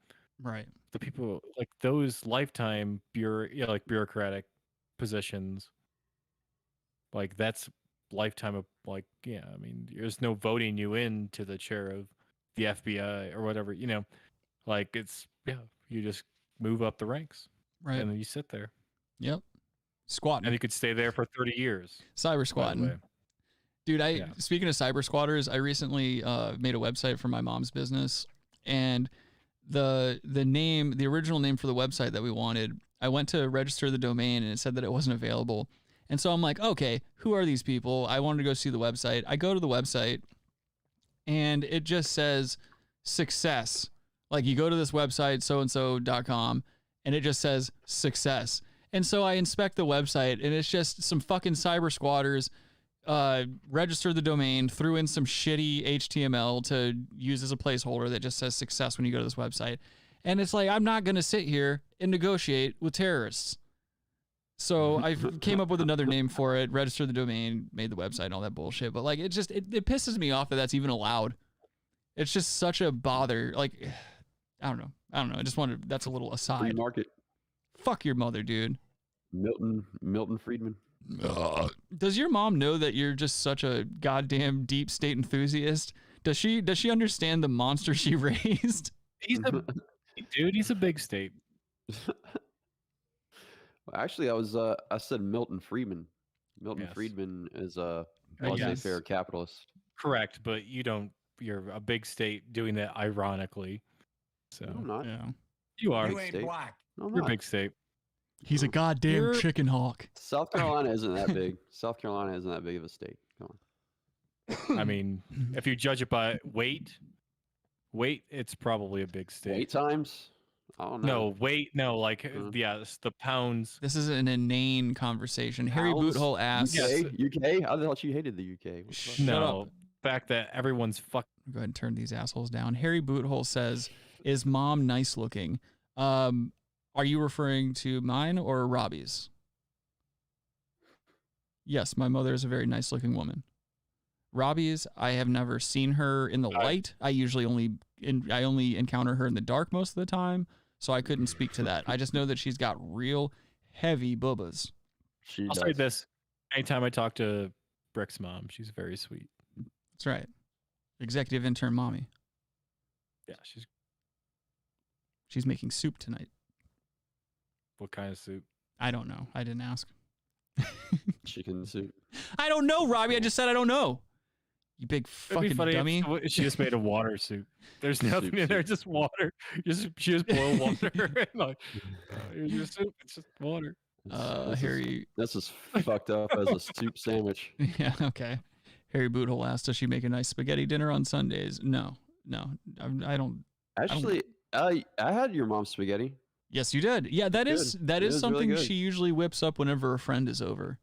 right, the people like those lifetime bureaucratic positions, like that's lifetime of I mean, there's no voting you into the chair of the FBI or whatever, like it's you just move up the ranks, right, and then you sit there. Yep, squatting, and you could stay there for 30 years. Cyber squatting. Dude, speaking of cyber squatters, I recently made a website for my mom's business, and the original name for the website that we wanted, I went to register the domain and it said that it wasn't available. And so I'm like, okay, who are these people? I wanted to go see the website. I go to the website and it just says success. Like you go to this website, soandso.com, and it just says success. And so I inspect the website and it's just some fucking cyber squatters registered the domain, threw in some shitty HTML to use as a placeholder that just says success when you go to this website. And it's like, I'm not going to sit here and negotiate with terrorists. So I came up with another name for it, registered the domain, made the website and all that bullshit. But like, it pisses me off that that's even allowed. It's just such a bother. Like, I don't know. I just wanted, that's a little aside. Free market. Fuck your mother, dude. Milton Friedman. Does your mom know that you're just such a goddamn deep state enthusiast? Does she understand the monster she raised? He's a big state. Actually, I said Milton Friedman. Milton Friedman is a laissez-faire capitalist. Correct, but you're a big state doing that ironically. So I'm not. Yeah. You are. You ain't black. No, I'm You're a not. big state. He's a goddamn chicken hawk. South Carolina isn't that big. South Carolina isn't that big of a state. Come on. I mean, if you judge it by weight, it's probably a big state. Wait times? I don't know. No, weight, no, like, yes, the pounds. This is an inane conversation. Harry Boothole asks... UK? I thought you hated the UK. Shut up. The fact that everyone's fucking... Go ahead and turn these assholes down. Harry Boothole says, is mom nice looking? Are you referring to mine or Robbie's? Yes, my mother is a very nice looking woman. Robbie's, I have never seen her in the light. I usually only encounter her in the dark most of the time, so I couldn't speak to that. I just know that she's got real heavy boobas. I'll say this. Anytime I talk to Brick's mom, she's very sweet. That's right. Executive intern mommy. Yeah, she's making soup tonight. What kind of soup? I don't know. I didn't ask. Chicken soup. I don't know, Robbie. I just said I don't know. You big fucking dummy. She just made a water soup. There's nothing in there, just water. She just boiled water. Like, here's your soup. It's just water. This is fucked up as a soup sandwich. Yeah, okay. Harry Boothole asked, does she make a nice spaghetti dinner on Sundays? No. I don't. Actually, I had your mom's spaghetti. Yes, you did. Yeah, that is something really she usually whips up whenever a friend is over.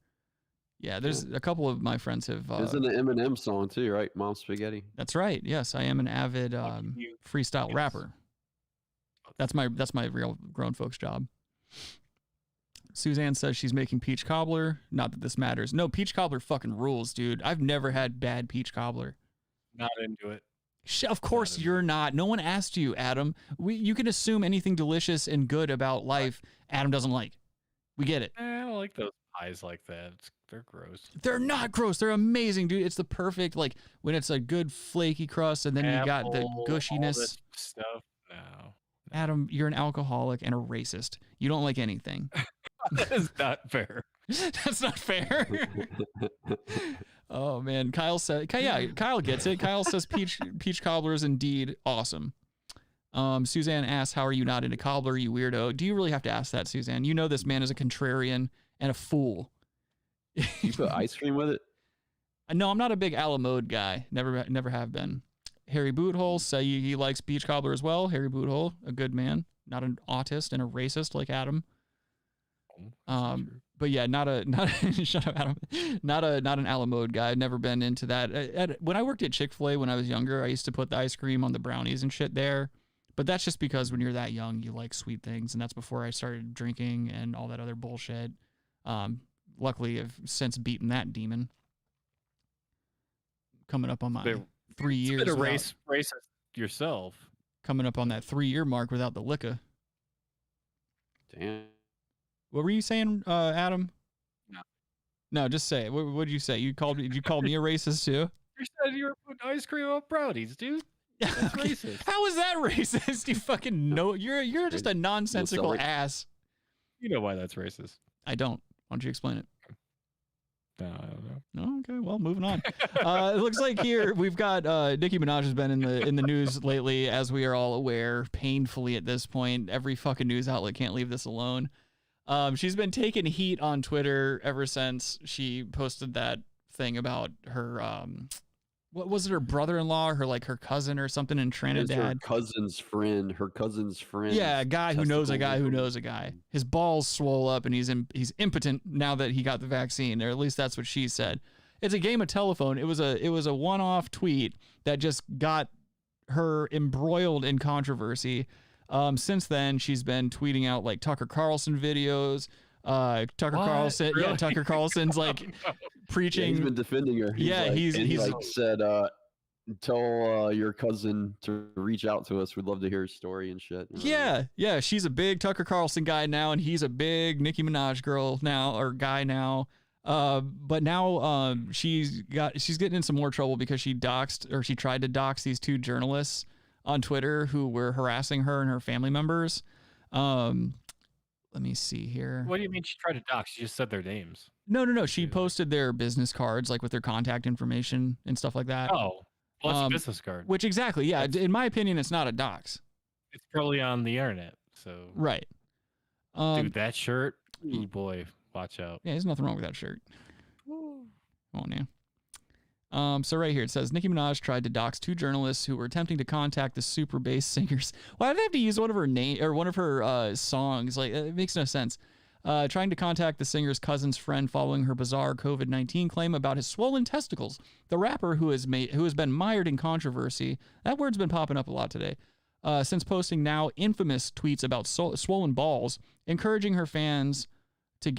Yeah, there's a couple of my friends have. It's in the Eminem song too, right? Mom's spaghetti. That's right. Yes, I am an avid freestyle rapper. That's my real grown folks job. Suzanne says she's making peach cobbler. Not that this matters. No, peach cobbler fucking rules, dude. I've never had bad peach cobbler. Not into it. Of course you're not. No one asked you, Adam. You can assume anything delicious and good about life Adam doesn't like. We get it. I don't like those pies like that. They're gross. They're not gross. They're amazing, dude. It's the perfect, like, when it's a good flaky crust and then you got the Apple, gushiness. all this stuff. No. Adam, you're an alcoholic and a racist. You don't like anything. That is not fair. That's not fair. Oh man, Kyle said, yeah, Kyle gets it. Kyle says peach cobbler is indeed awesome. Suzanne asks, how are you not into cobbler, you weirdo? Do you really have to ask that, Suzanne? You know this man is a contrarian and a fool. You put ice cream with it? No, I'm not a big a la mode guy. Never have been. Harry Boothole say he likes peach cobbler as well. Harry Boothole, a good man, not an autist and a racist like Adam. But yeah, shut up, Adam. Not an a la mode guy. I've never been into that. When I worked at Chick-fil-A when I was younger, I used to put the ice cream on the brownies and shit there. But that's just because when you're that young, you like sweet things, and that's before I started drinking and all that other bullshit. Luckily, I've since beaten that demon. Coming up on my 3 years. It's a bit of racist yourself. Coming up on that 3-year mark without the liquor. Damn. What were you saying, Adam? No. No, just say it. What did you say? Did you call me a racist too? You said you were putting ice cream on brownies, dude. That's racist. How is that racist? You fucking know you're just a nonsensical ass. You know why that's racist. I don't. Why don't you explain it? No, I don't know. Oh, okay, well, moving on. It looks like here we've got Nicki Minaj has been in the news lately, as we are all aware, painfully at this point. Every fucking news outlet can't leave this alone. She's been taking heat on Twitter ever since she posted that thing about her what was it, her brother-in-law, her cousin or something in Trinidad. Her cousin's friend. Yeah, a guy who knows a guy who knows a guy. His balls swole up and he's impotent now that he got the vaccine, or at least that's what she said. It's a game of telephone. It was a one-off tweet that just got her embroiled in controversy. Since then, she's been tweeting out like Tucker Carlson videos. Tucker Carlson, really? Yeah, Tucker Carlson's like preaching. Yeah, he's been defending her. He's like said, tell your cousin to reach out to us. We'd love to hear his story and shit. Yeah. She's a big Tucker Carlson guy now, and he's a big Nicki Minaj girl now, or guy now. But now she's getting in some more trouble because she tried to dox these 2 journalists on Twitter who were harassing her and her family members. Let me see here. What do you mean she tried to dox? She just said their names. No. She posted their business cards, like with their contact information and stuff like that. Oh, well, that's a business card. Which exactly, yeah. In my opinion, it's not a dox. It's probably on the internet, so. Right. Dude, that shirt, oh boy, watch out. Yeah, there's nothing wrong with that shirt. Come on, now. So right here it says Nicki Minaj tried to dox 2 journalists who were attempting to contact the super bass singers. Why did they have to use one of her songs? Like, it makes no sense. Trying to contact the singer's cousin's friend following her bizarre COVID-19 claim about his swollen testicles. The rapper who has been mired in controversy. That word's been popping up a lot today. Since posting now infamous tweets about swollen balls, encouraging her fans to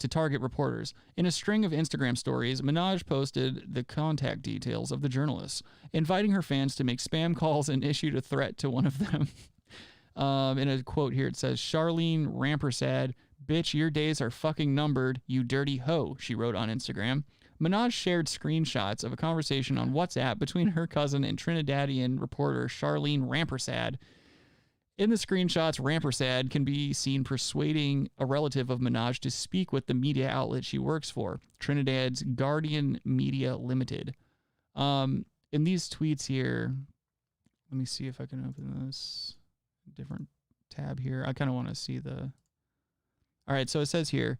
target reporters. In a string of Instagram stories, Minaj posted the contact details of the journalists, inviting her fans to make spam calls and issued a threat to one of them. In a quote here, it says, Charlene Rampersad, bitch, your days are fucking numbered, you dirty hoe, she wrote on Instagram. Minaj shared screenshots of a conversation on WhatsApp between her cousin and Trinidadian reporter Charlene Rampersad. In the screenshots, Rampersad can be seen persuading a relative of Minaj to speak with the media outlet she works for, Trinidad's Guardian Media Limited. In these tweets here, let me see if I can open this different tab here. I kind of want to see the... All right, so it says here,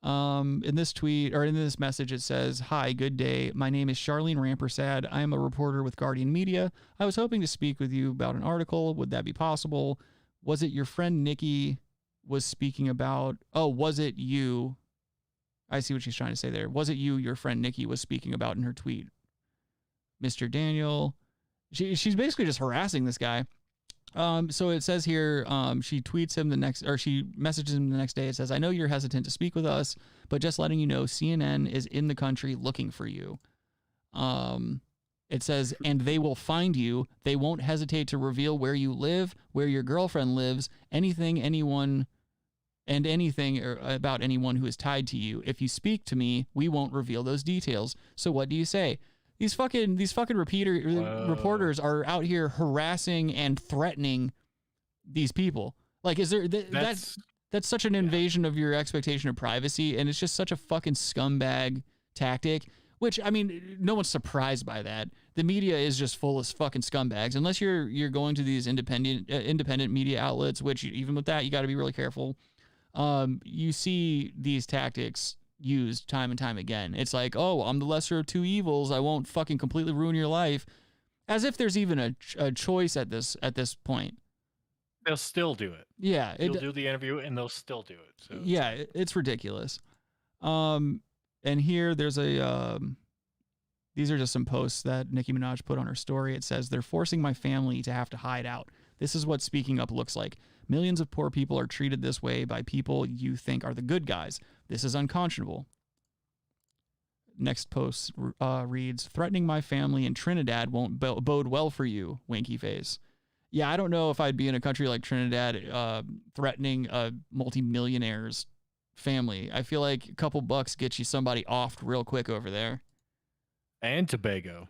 in this tweet, or in this message, it says, "Hi, good day. My name is Charlene Rampersad. I am a reporter with Guardian Media. I was hoping to speak with you about an article. Would that be possible? Was it your friend Nikki was speaking about... Oh, was it you? I see what she's trying to say there. Was it you your friend Nikki was speaking about in her tweet? Mr. Daniel." She's basically just harassing this guy. So it says here, she messages him the next day. It says, "I know you're hesitant to speak with us, but just letting you know, CNN is in the country looking for you." It says, "And they will find you. They won't hesitate to reveal where you live, where your girlfriend lives, anything anyone and anything about anyone who is tied to you. If you speak to me, we won't reveal those details. So what do you say? These fucking reporters are out here harassing and threatening these people. Like, is there that's such an invasion of your expectation of privacy, and it's just such a fucking scumbag tactic. Which, I mean, no one's surprised by that. The media is just full of fucking scumbags. Unless you're going to these independent media outlets, which even with that, you got to be really careful. You see these tactics used time and time again. It's like, oh, I'm the lesser of two evils. I won't fucking completely ruin your life. As if there's even a choice at this point. They'll still do it. Yeah. You'll do the interview and they'll still do it. So yeah, it's ridiculous. And here there's these are just some posts that Nicki Minaj put on her story. It says, they're forcing my family to have to hide out. This is what speaking up looks like. Millions of poor people are treated this way by people you think are the good guys. This is unconscionable. Next post reads, threatening my family in Trinidad won't bode well for you, winky face. Yeah, I don't know if I'd be in a country like Trinidad threatening a multimillionaire's family. I feel like a couple bucks gets you somebody offed real quick over there. And Tobago.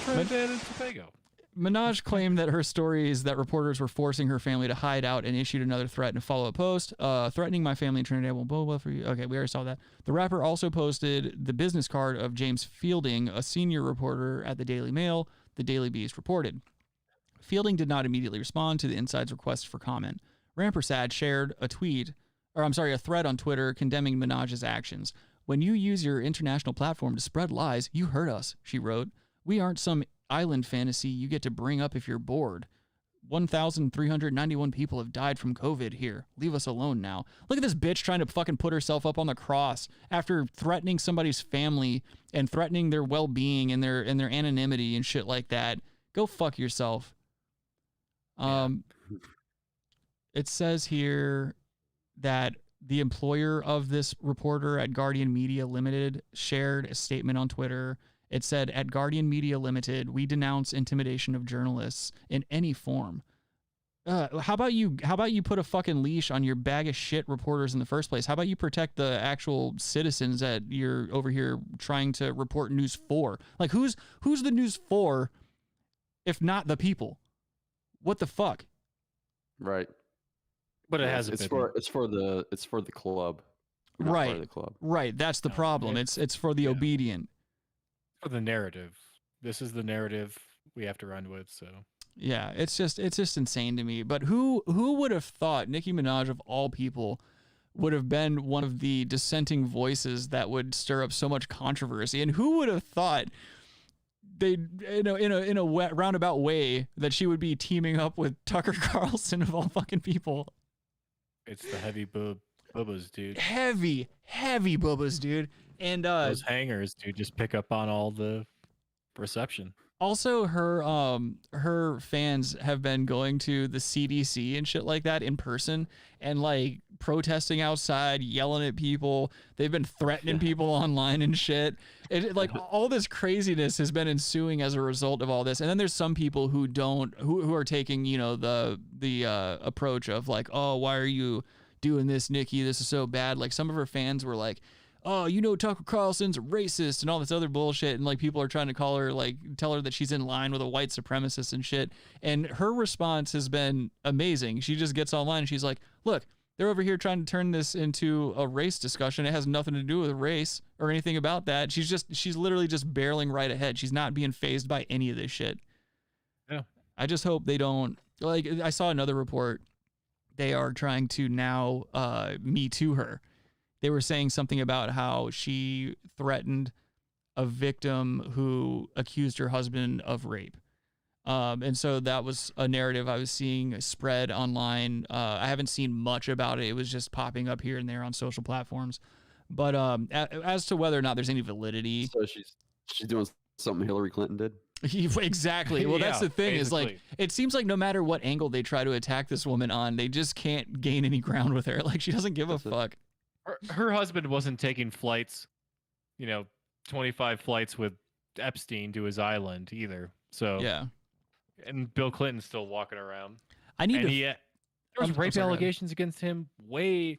Trinidad and Tobago. Minaj claimed that her stories that reporters were forcing her family to hide out and issued another threat in a follow-up post. Threatening my family in Trinidad won't bode well for you. Okay, we already saw that. The rapper also posted the business card of James Fielding, a senior reporter at the Daily Mail, the Daily Beast reported. Fielding did not immediately respond to the Inside's request for comment. Rampersad shared a thread on Twitter condemning Minaj's actions. When you use your international platform to spread lies, you hurt us, she wrote. We aren't some island fantasy you get to bring up if you're bored. 1,391 people have died from COVID here. Leave us alone now. Look at this bitch trying to fucking put herself up on the cross after threatening somebody's family and threatening their well-being and their anonymity and shit like that. Go fuck yourself. It says here that the employer of this reporter at Guardian Media Limited shared a statement on Twitter. It said, at Guardian Media Limited, we denounce intimidation of journalists in any form. How about you put a fucking leash on your bag of shit reporters in the first place? How about you protect the actual citizens that you're over here trying to report news for? Like, who's the news for if not the people? What the fuck? Right. But it has it's for the club. Not right. part of the club. Right. That's the problem. It's for the obedient. For the narrative. This is the narrative we have to run with, so. Yeah, it's just insane to me. But who would have thought Nicki Minaj of all people would have been one of the dissenting voices that would stir up so much controversy? And who would have thought they in a roundabout way that she would be teaming up with Tucker Carlson of all fucking people? It's the heavy boobas, dude. Heavy boobas, dude. And those hangers, dude, just pick up on all the reception. Also, her fans have been going to the CDC and shit like that in person and like protesting outside, yelling at people. They've been threatening people online and shit. Like all this craziness has been ensuing as a result of all this. And then there's some people who are taking, the approach of like, oh, why are you doing this, Nicki? This is so bad. Like some of her fans were like, oh, Tucker Carlson's a racist and all this other bullshit. And like people are trying to tell her that she's in line with a white supremacist and shit. And her response has been amazing. She just gets online and she's like, look, they're over here trying to turn this into a race discussion. It has nothing to do with race or anything about that. She's literally just barreling right ahead. She's not being fazed by any of this shit. Yeah. I just hope they don't, like, I saw another report. They are trying to now Me Too her. They were saying something about how she threatened a victim who accused her husband of rape. And so that was a narrative I was seeing spread online. I haven't seen much about it. It was just popping up here and there on social platforms. But as to whether or not there's any validity. So she's doing something Hillary Clinton did? Exactly. Well, that's the thing is basically. like, it seems like no matter what angle they try to attack this woman on, they just can't gain any ground with her. Like she doesn't give a fuck. Her husband wasn't taking flights, 25 flights with Epstein to his island either. So yeah, And Bill Clinton's still walking around. I need and to. there was I'm rape sorry, go ahead. allegations against him way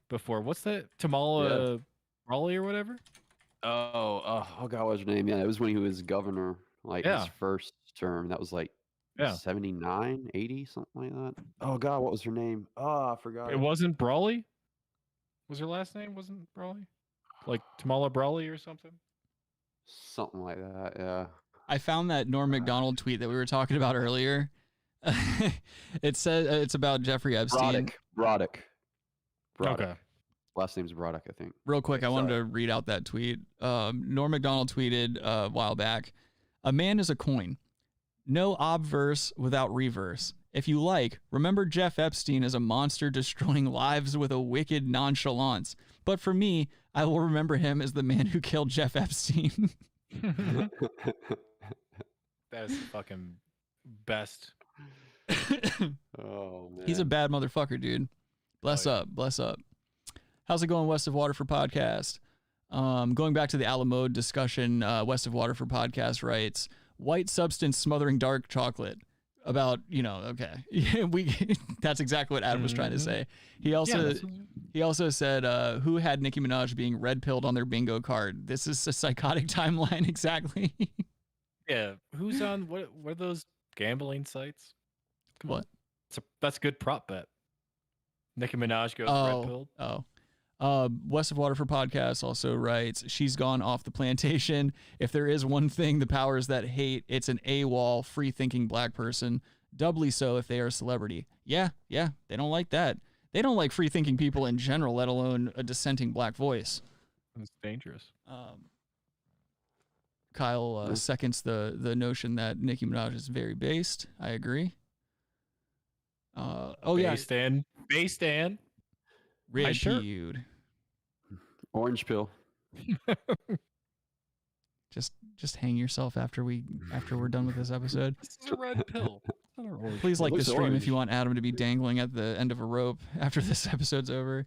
before. What's that? Tamala Raleigh or whatever? Oh God, what was her name? Yeah, it was when he was governor, like his Yeah. first term. That was like Yeah. 79, 80, something like that. Oh God, what was her name? Oh, I forgot. It wasn't Brawley? Was her last name? Wasn't Brawley? Like Tamala Brawley or something? Something like that, yeah. I found that Norm Macdonald tweet that we were talking about earlier. It says it's about Jeffrey Epstein. Broderick. Okay. Last name's Broderick, I think. Real quick, I wanted to read out that tweet. Norm Macdonald tweeted a while back, "A man is a coin. No obverse without reverse. If you like, remember Jeff Epstein as a monster destroying lives with a wicked nonchalance. But for me, I will remember him as the man who killed Jeff Epstein." That is fucking best. Oh man. He's a bad motherfucker, dude. Bless up. How's it going, West of Waterford Podcast? Going back to the Alamode discussion, West of Waterford Podcast writes, white substance smothering dark chocolate. About, okay. That's exactly what Adam was trying to say. He also said, who had Nicki Minaj being red-pilled on their bingo card? This is a psychotic timeline, exactly. Yeah. Who's on, what are those gambling sites? Come What? on. That's a good prop bet. Nicki Minaj goes red-pilled. West of Waterford Podcast also writes, she's gone off the plantation. If there is one thing the powers that hate, it's an AWOL, free-thinking black person. Doubly so if they are a celebrity. Yeah, they don't like that. They don't like free-thinking people in general, let alone a dissenting black voice. It's dangerous. Kyle seconds the notion that Nicki Minaj is very based. I agree. Based and. Reviewed. Orange pill. Just hang yourself after we're done with this episode. This is a red pill. It's not an orange. Please like the looks stream orange. if you want Adam to be dangling at the end of a rope after this episode's over.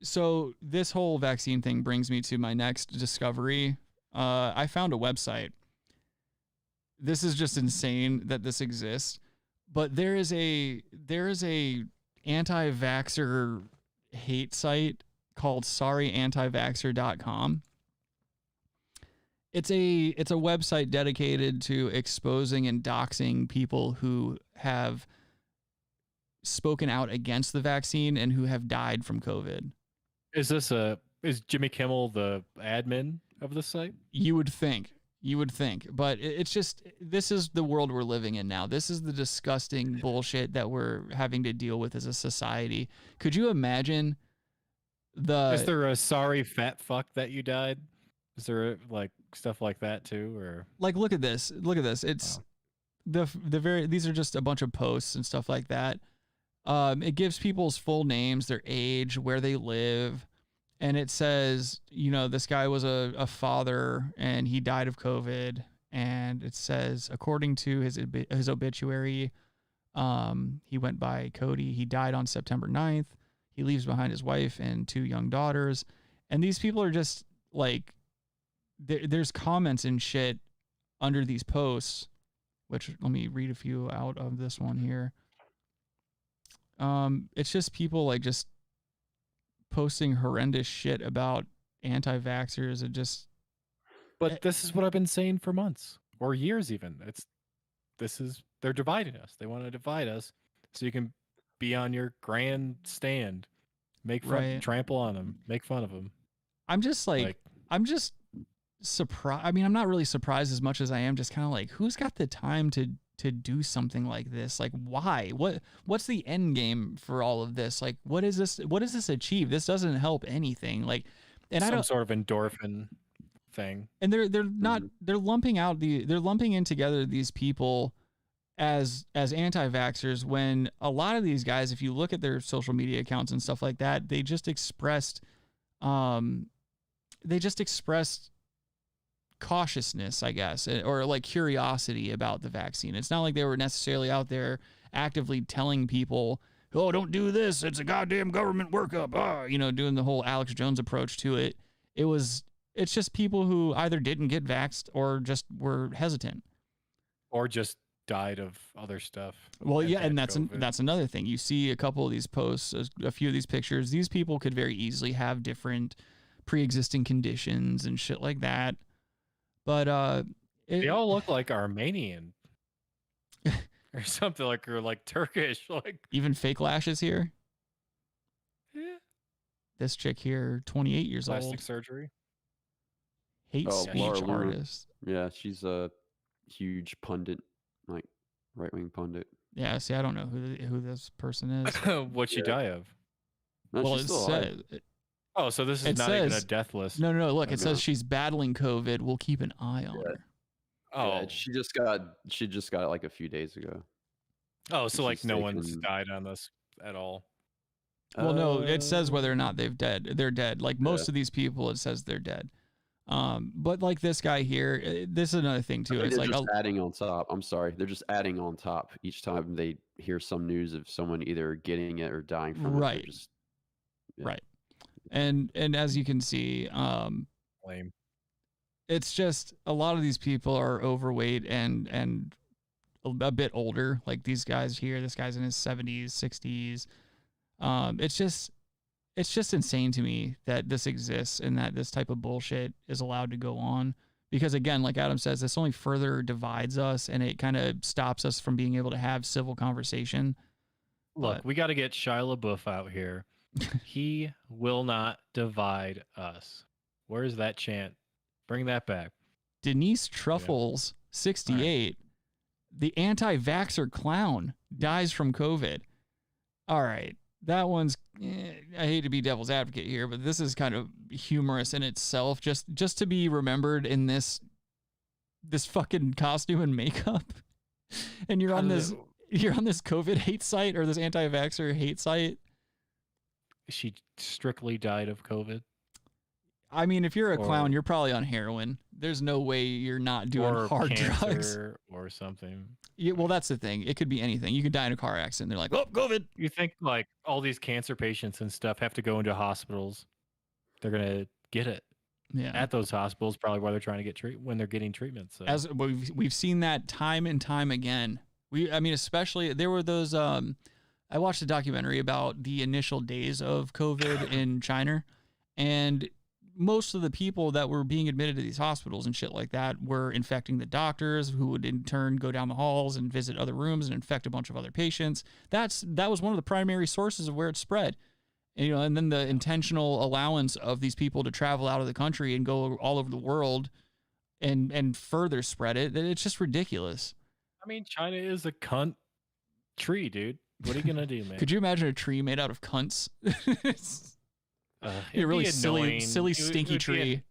So this whole vaccine thing brings me to my next discovery. I found a website. This is just insane that this exists, but there is a anti-vaxxer hate site called sorryantivaxxer.com. It's a website dedicated to exposing and doxing people who have spoken out against the vaccine and who have died from COVID. Is Jimmy Kimmel the admin of the site? You would think, but it's just, this is the world we're living in now. This is the disgusting bullshit that we're having to deal with as a society. Could you imagine Is there a sorry fat fuck that you died? Is there like stuff like that too, or like, look at this. It's these are just a bunch of posts and stuff like that. It gives people's full names, their age, where they live. And it says, this guy was a father and he died of COVID. And it says, according to his obituary, he went by Cody. He died on September 9th. He leaves behind his wife and 2 young daughters. And these people are just like, there's comments and shit under these posts, which let me read a few out of this one here. It's just people like just posting horrendous shit about anti-vaxxers and just. But this is what I've been saying for months or years even. They're dividing us. They want to divide us so you can be on your grandstand, make fun, trample on them, make fun of them. I'm just I'm just surprised. I mean, I'm not really surprised as much as I am just kind of like, who's got the time to do something like this? Like, why? What's the end game for all of this? Like, what does this achieve? This doesn't help anything. Like, and some sort of endorphin thing. And they're lumping in together these people as anti-vaxxers when a lot of these guys, if you look at their social media accounts and stuff like that, they just expressed cautiousness, I guess, or like curiosity about the vaccine. It's not like they were necessarily out there actively telling people, oh, don't do this, it's a goddamn government workup, doing the whole Alex Jones approach to it. It's just people who either didn't get vaxxed or just were hesitant. Or just died of other stuff. Well, yeah, and had that's COVID. that's another thing. You see a couple of these posts, a few of these pictures. These people could very easily have different pre-existing conditions and shit like that. But they all look like Armenian or something, like, or like Turkish, like even fake lashes here. Yeah. This chick here, 28 years plastic old, surgery. hate Laura speech Luna. artist. Yeah, she's a huge pundit, like right-wing pundit. Yeah, see, I don't know who this person is. What'd she die of? No, Well, she's it still alive. says Oh, so this is it not even a says- death list. no. Look, it Okay. says she's battling COVID. We'll keep an eye on her. Oh, Yeah, she just got it like a few days ago. oh, so like she's no one's taken- died on this at all. Well, no, it says whether or not they're dead. Like most Yeah. of these people, it says they're dead. But like this guy here, this is another thing I too. think It's they're like just adding on top. I'm sorry, they're just adding on top each time they hear some news of someone either getting it or dying from it. Right. They're just right, and as you can see, Lame. it's just a lot of these people are overweight and a bit older. Like these guys here, this guy's in his 70s, 60s. It's just insane to me that this exists and that this type of bullshit is allowed to go on. Because again, like Adam says, this only further divides us and it kind of stops us from being able to have civil conversation. Look, But- we got to get Shia LaBeouf out here. He will not divide us. Where's that chant? Bring that back. Denise Truffles, 68, the anti-vaxxer clown, dies from COVID. All right. That one's, I hate to be devil's advocate here, but this is kind of humorous in itself. Just to be remembered in this fucking costume and makeup. And you're on this COVID hate site or this anti-vaxxer hate site. She strictly died of COVID. I mean, if you're a Or- clown, you're probably on heroin. There's no way you're not doing or hard drugs. cancer or something. Yeah, well, that's the thing. It could be anything. You could die in a car accident. They're like, oh, COVID. You think like all these cancer patients and stuff have to go into hospitals? They're gonna get it. Yeah. At those hospitals, probably why they're trying to get when they're getting treatment. So As we've seen that time and time again. I mean, especially there were those. I watched a documentary about the initial days of COVID in China, and most of the people that were being admitted to these hospitals and shit like that were infecting the doctors, who would in turn go down the halls and visit other rooms and infect a bunch of other patients. That was one of the primary sources of where it spread. And, and then the intentional allowance of these people to travel out of the country and go all over the world and further spread it. It's just ridiculous. I mean, China is a cunt tree, dude. What are you gonna do, man? Could you imagine a tree made out of cunts? It'd a really be silly, annoying. stinky tree.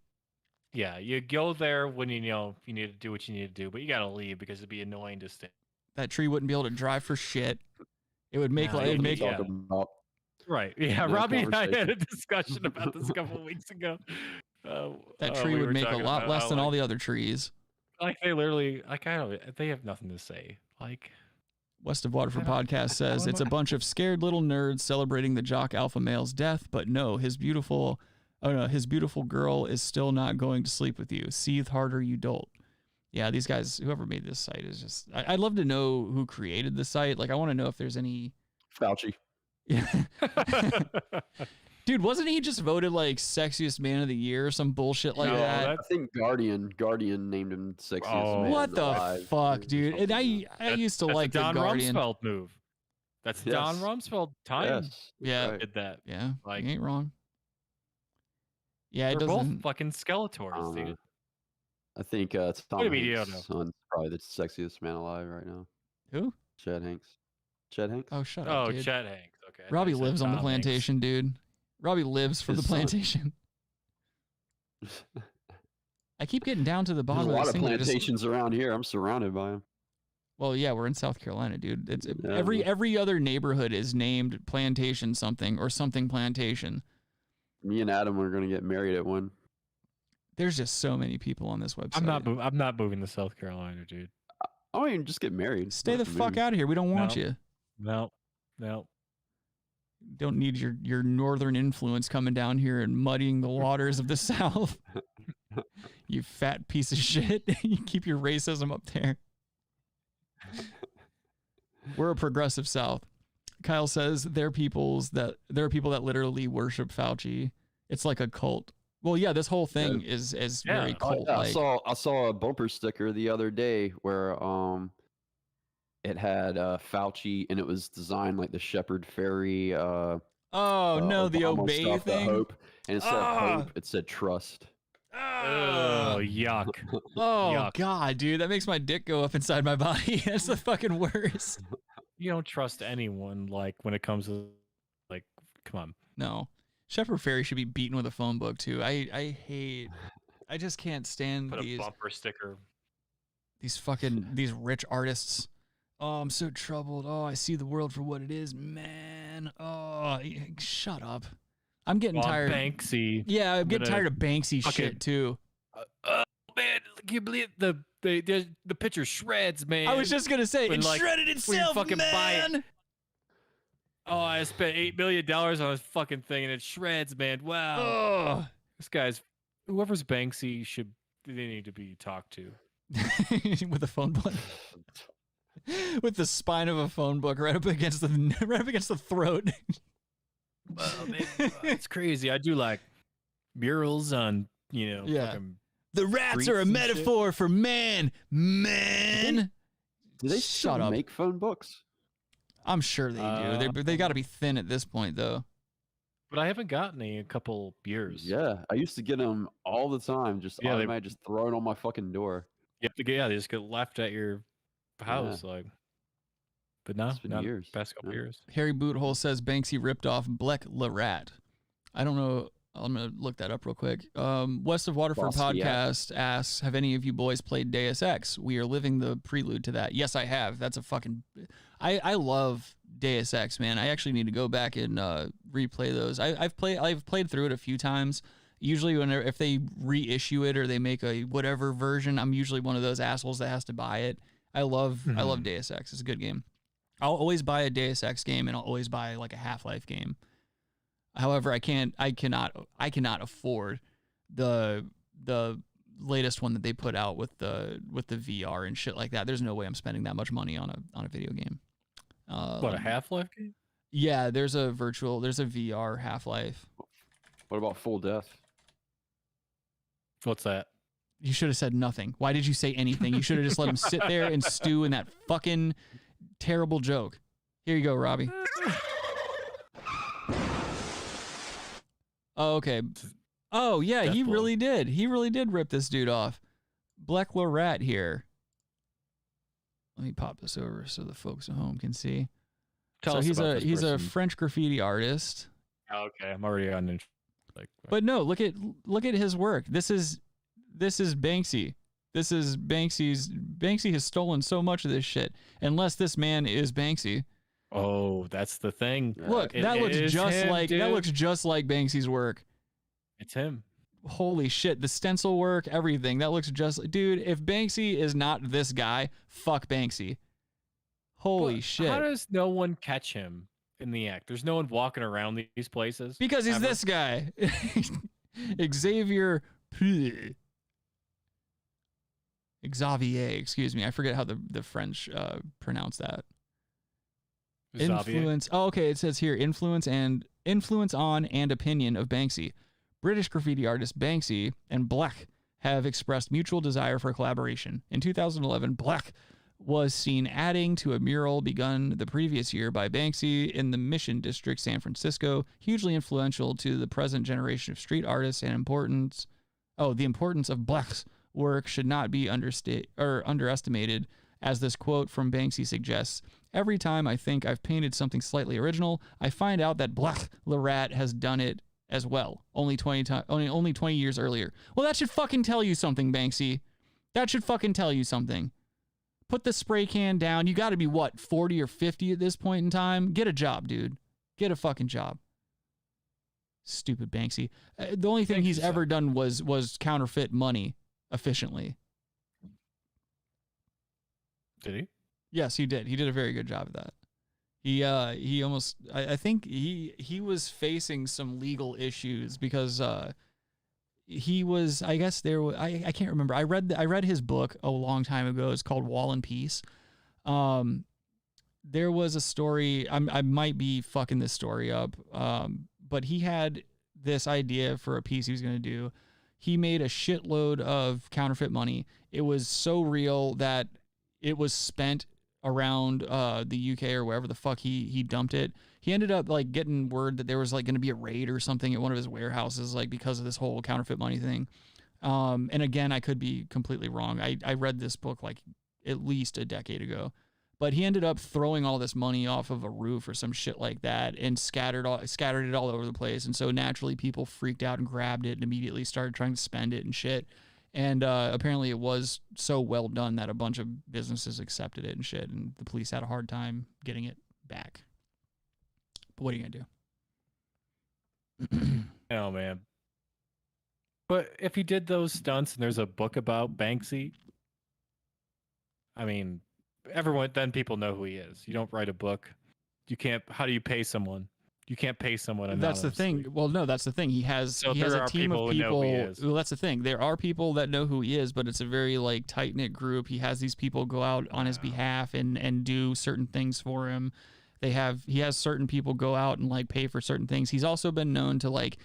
Yeah, you go there when you know you need to do what you need to do, but you gotta leave because it'd be annoying to stay. That tree wouldn't be able to drive for shit. It would make No, it'd make Talk about Right. Yeah, No Robbie and I had a conversation. discussion about this a couple of weeks ago. that tree we would were make a talking lot about less how, than all like- the other trees. Like they literally, like I don't, they have nothing to say. Like West of Waterford I don't- podcast says I it's a don't- bunch of scared little nerds celebrating the jock alpha male's death, but no, his beautiful girl is still not going to sleep with you. Seethe harder, you dolt. Yeah, these guys, whoever made this site is just. I'd love to know who created the site. Like, I want to know if there's any. Fauci. Dude, wasn't he just voted like sexiest man of the year or some bullshit like that? I think Guardian named him sexiest man What the alive. fuck, dude? And I used to that's like the Don the Guardian. Rumsfeld move. That's the Don Yes. Rumsfeld time. Yes, Yeah. right. Did that. Yeah, Like you ain't wrong. Yeah, it they're both doesn't. fucking Skeletors, dude. I think Tom do you mean you Hanks' don't son's probably the sexiest man alive right now. Who? Chad Hanks. Chad Hanks? Oh, shut Oh, up, dude. Chet Hanks. Okay. I thought Robbie you said lives on the Tom Hanks. plantation, dude. Robbie lives for His the son. plantation. I keep getting down to the There's bottom a of lot this of thing. plantations around here. I'm surrounded by them. Well, yeah, we're in South Carolina, dude. It's Yeah, every other neighborhood is named plantation something or something plantation. Me and Adam are going to get married at one. There's just so many people on this website. I'm not moving to South Carolina, dude. I don't even just get married. Stay Not the to fuck move. out of here. We don't want No. you. No. Don't need your northern influence coming down here and muddying the waters of the South. You fat piece of shit. You keep your racism up there. We're a progressive South. Kyle says there are people that literally worship Fauci. It's like a cult. Well, yeah, this whole thing is very cult-like. I saw a bumper sticker the other day where it had Fauci and it was designed like the Shepard Fairey. Oh no, the Obama obey stuff, the thing. hope, and instead of hope, it said trust. Oh, yuck. Oh Yuck. God, dude, that makes my dick go up inside my body. That's the fucking worst. You don't trust anyone, like, when it comes to, like, come on. No, Shepard Fairey should be beaten with a phone book too. I just can't stand Put these a bumper sticker. these rich artists. Oh, I'm so troubled. Oh, I see the world for what it is, man. Oh, shut up. I'm getting tired. Banksy. Yeah, I'm getting tired of Banksy shit too. Man, can you believe the picture shreds, man? I was just gonna say When, it like, shredded when you itself, fucking buy it. man. Oh, I spent $8 million on this fucking thing and it shreds, man. Wow. Ugh. This guy's whoever's Banksy they need to be talked to. With a phone book. With the spine of a phone book right up against the throat. Well, man, it's crazy. I do like murals on, fucking The rats streets are a and metaphor for man. Man. Do they Shut still up. make phone books? I'm sure they do. They got to be thin at this point, though. But I haven't gotten a couple years. Yeah, I used to get them all the time. Just Yeah, automatically just throw it on my fucking door. You have to get, they just get left at your house, like. But no, It's been not years. past couple years. Harry Boothole says Banksy ripped off Blek Lerat. I don't know. I'm going to look that up real quick. West of Waterford Basquiat. podcast asks, have any of you boys played Deus Ex? We are living the prelude to that. Yes, I have. That's a fucking... I love Deus Ex, man. I actually need to go back and replay those. I've played through it a few times. Usually if they reissue it or they make a whatever version, I'm usually one of those assholes that has to buy it. I love Deus Ex. It's a good game. I'll always buy a Deus Ex game, and I'll always buy like a Half-Life game. However, I cannot afford the latest one that they put out with the VR and shit like that. There's no way I'm spending that much money on a video game. What, a Half-Life game? Yeah, there's a VR Half-Life. What about Full Death? What's that? You should have said nothing. Why did you say anything? You should have just let him sit there and stew in that fucking terrible joke. Here you go, Robbie. Oh, okay. Oh, yeah, he really did. He really did rip this dude off. Blek Lerat here. Let me pop this over so the folks at home can see. Tell us about this he's a person. French graffiti artist. Oh, okay, I'm already on. But no, look at his work. This is Banksy. This is Banksy has stolen so much of this shit. Unless this man is Banksy. Oh, that's the thing. Look, that looks just like Banksy's work. It's him. Holy shit, the stencil work, everything. That looks just... Dude, if Banksy is not this guy, fuck Banksy. Holy shit. How does no one catch him in the act? There's no one walking around these places. Because he's ever. this guy. Xavier, excuse me. I forget how the French pronounce that. Xavier? Influence. Oh, okay. It says here, influence on and opinion of Banksy. British graffiti artist Banksy and Blek have expressed mutual desire for collaboration. In 2011, Blek was seen adding to a mural begun the previous year by Banksy in the Mission District, San Francisco, hugely influential to the present generation of street artists and the importance of Blek's work should not be underestimated, as this quote from Banksy suggests. Every time I think I've painted something slightly original, I find out that Blek Lerat has done it as well, only 20 years earlier. Well, that should fucking tell you something, Banksy. That should fucking tell you something. Put the spray can down. You got to be, 40 or 50 at this point in time? Get a job, dude. Get a fucking job. Stupid Banksy. The only thing he's ever done was counterfeit money efficiently. Did he? Yes, he did. He did a very good job of that. He almost, I think he was facing some legal issues because he was, I guess I can't remember. I read his book a long time ago. It's called Wall and Peace. there was a story. I might be fucking this story up. But he had this idea for a piece he was going to do. He made a shitload of counterfeit money. It was so real that it was spent around the UK or wherever the fuck he dumped it. He ended up like getting word that there was like going to be a raid or something at one of his warehouses, like because of this whole counterfeit money thing. And again, I could be completely wrong. I read this book like at least a decade ago, but he ended up throwing all this money off of a roof or some shit like that and scattered it all over the place. And so naturally people freaked out and grabbed it and immediately started trying to spend it and shit. And apparently it was so well done that a bunch of businesses accepted it and shit. And the police had a hard time getting it back. But what are you going to do? Oh, man. But if he did those stunts and there's a book about Banksy, I mean, then people know who he is. You don't write a book. You can't, how do you pay someone? You can't pay someone. That's the thing. Well, no, that's the thing. He has a team of people. Well, that's the thing. There are people that know who he is, but it's a very like tight knit group. He has these people go out on his behalf and do certain things for him. He has certain people go out and like pay for certain things. He's also been known to like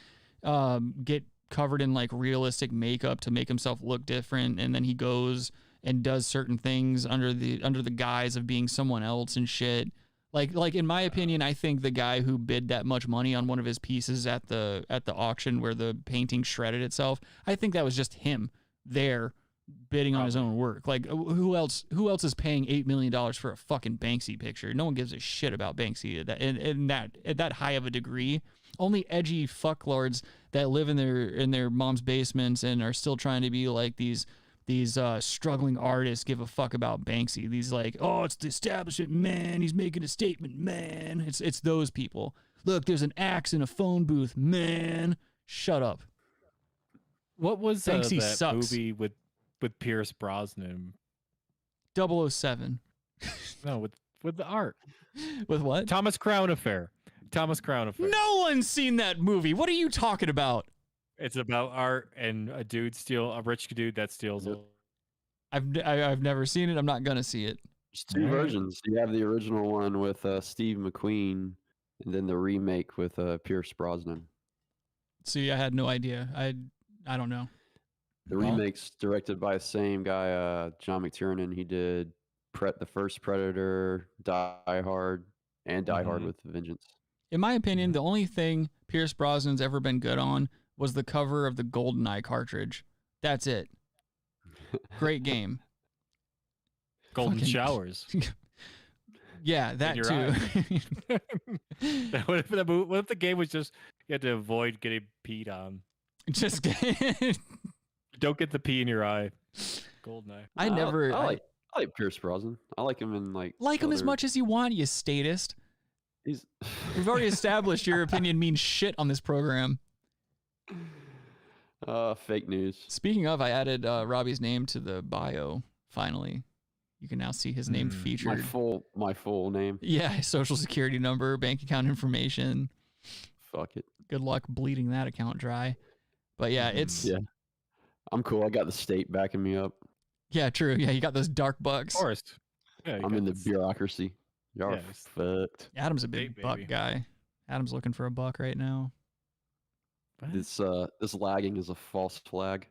get covered in like realistic makeup to make himself look different, and then he goes and does certain things under the guise of being someone else and shit. Like in my opinion, I think the guy who bid that much money on one of his pieces at the auction where the painting shredded itself, I think that was just him there bidding on his own work. Like who else is paying $8 million for a fucking Banksy picture? No one gives a shit about Banksy at that high of a degree. Only edgy fucklords that live in their mom's basements and are still trying to be like these struggling artists give a fuck about Banksy. These like, oh, it's the establishment, man. He's making a statement, man. It's those people. Look, there's an axe in a phone booth, man. Shut up. What was Banksy that sucks. movie with Pierce Brosnan? 007. No, with the art. With what? Thomas Crown Affair. No one's seen that movie. What are you talking about? It's about art and a rich dude that steals it. I've never seen it. I'm not gonna see it. There's two versions. You have the original one with Steve McQueen, and then the remake with Pierce Brosnan. See, I had no idea. I don't know. The remake's directed by the same guy, John McTiernan. He did the first Predator, Die Hard, and Die Hard with Vengeance. In my opinion, the only thing Pierce Brosnan's ever been good on was the cover of the GoldenEye cartridge. That's it. Great game. Golden showers. Yeah, that too. What if the game was just you had to avoid getting peed on? Just don't get the pee in your eye. GoldenEye. I like Pierce Brosnan. I like him in like him as much as you want, you statist. We've already established your opinion means shit on this program. Fake news. Speaking of, I added Robbie's name to the bio. Finally, you can now see his name featured. My full name. Yeah, his social security number, bank account information. Fuck it. Good luck bleeding that account dry. But yeah, I'm cool. I got the state backing me up. Yeah, true. Yeah, you got those dark bucks. Of course. Yeah, I'm in the bureaucracy. Y'all are fucked. Adam's a big buck guy. Adam's looking for a buck right now. This lagging is a false flag.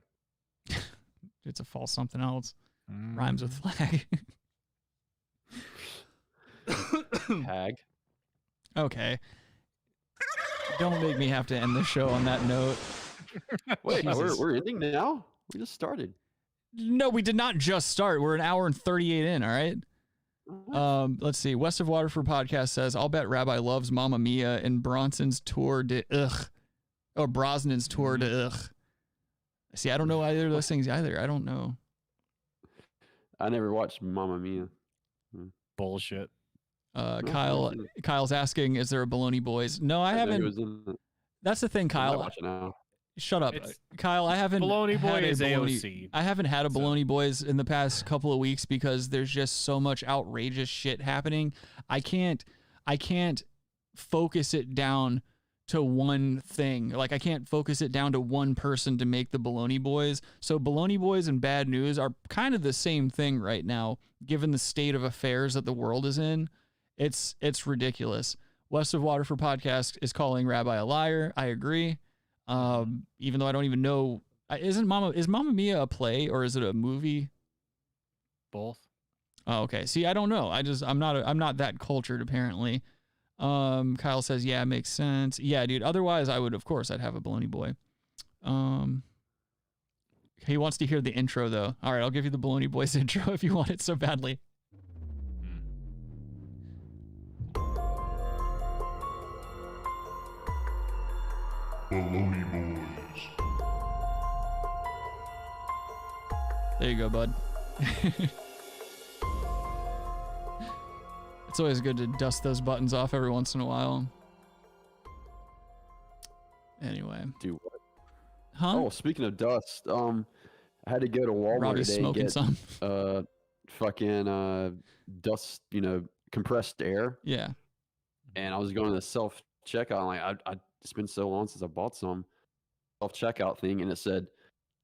It's a false something else. Rhymes with flag. Hag. Okay. Don't make me have to end the show on that note. Wait, we're ending now? We just started. No, we did not just start. We're an hour and 38 in, all right? Let's see. West of Waterford podcast says, I'll bet Rabbi loves Mamma Mia and Bronson's tour de ugh. Oh, Brosnan's tour de ugh. See, I don't know either of those things either. I don't know. I never watched Mamma Mia. Bullshit. Kyle's asking, is there a Baloney Boys? No, I haven't. That's the thing, Kyle. Watch it now. Shut up, Kyle. I haven't. Baloney had Boy is Baloney, AOC. I haven't had a Baloney Boys in the past couple of weeks because there's just so much outrageous shit happening. I can't focus it down to one thing. Like I can't focus it down to one person to make the Baloney Boys. So Baloney Boys and Bad News are kind of the same thing right now, given the state of affairs that the world is in. It's ridiculous. West of Waterford podcast is calling Rabbi a liar. I agree. Even though I don't even know, is Mamma Mia a play or is it a movie? Both. Oh, okay. See, I don't know. I'm not that cultured apparently. Kyle says, yeah, makes sense. Yeah, dude. Otherwise, I'd have a Baloney Boy. He wants to hear the intro though. All right, I'll give you the Baloney Boys intro if you want it so badly. Baloney Boys. There you go, bud. It's always good to dust those buttons off every once in a while. Anyway. Do what? Huh? Oh, speaking of dust, I had to go to Walmart Robbie's today and smoking get some. fucking dust, compressed air. Yeah. And I was going to the self checkout. I'm like, it's been so long since I bought some self checkout thing, and it said,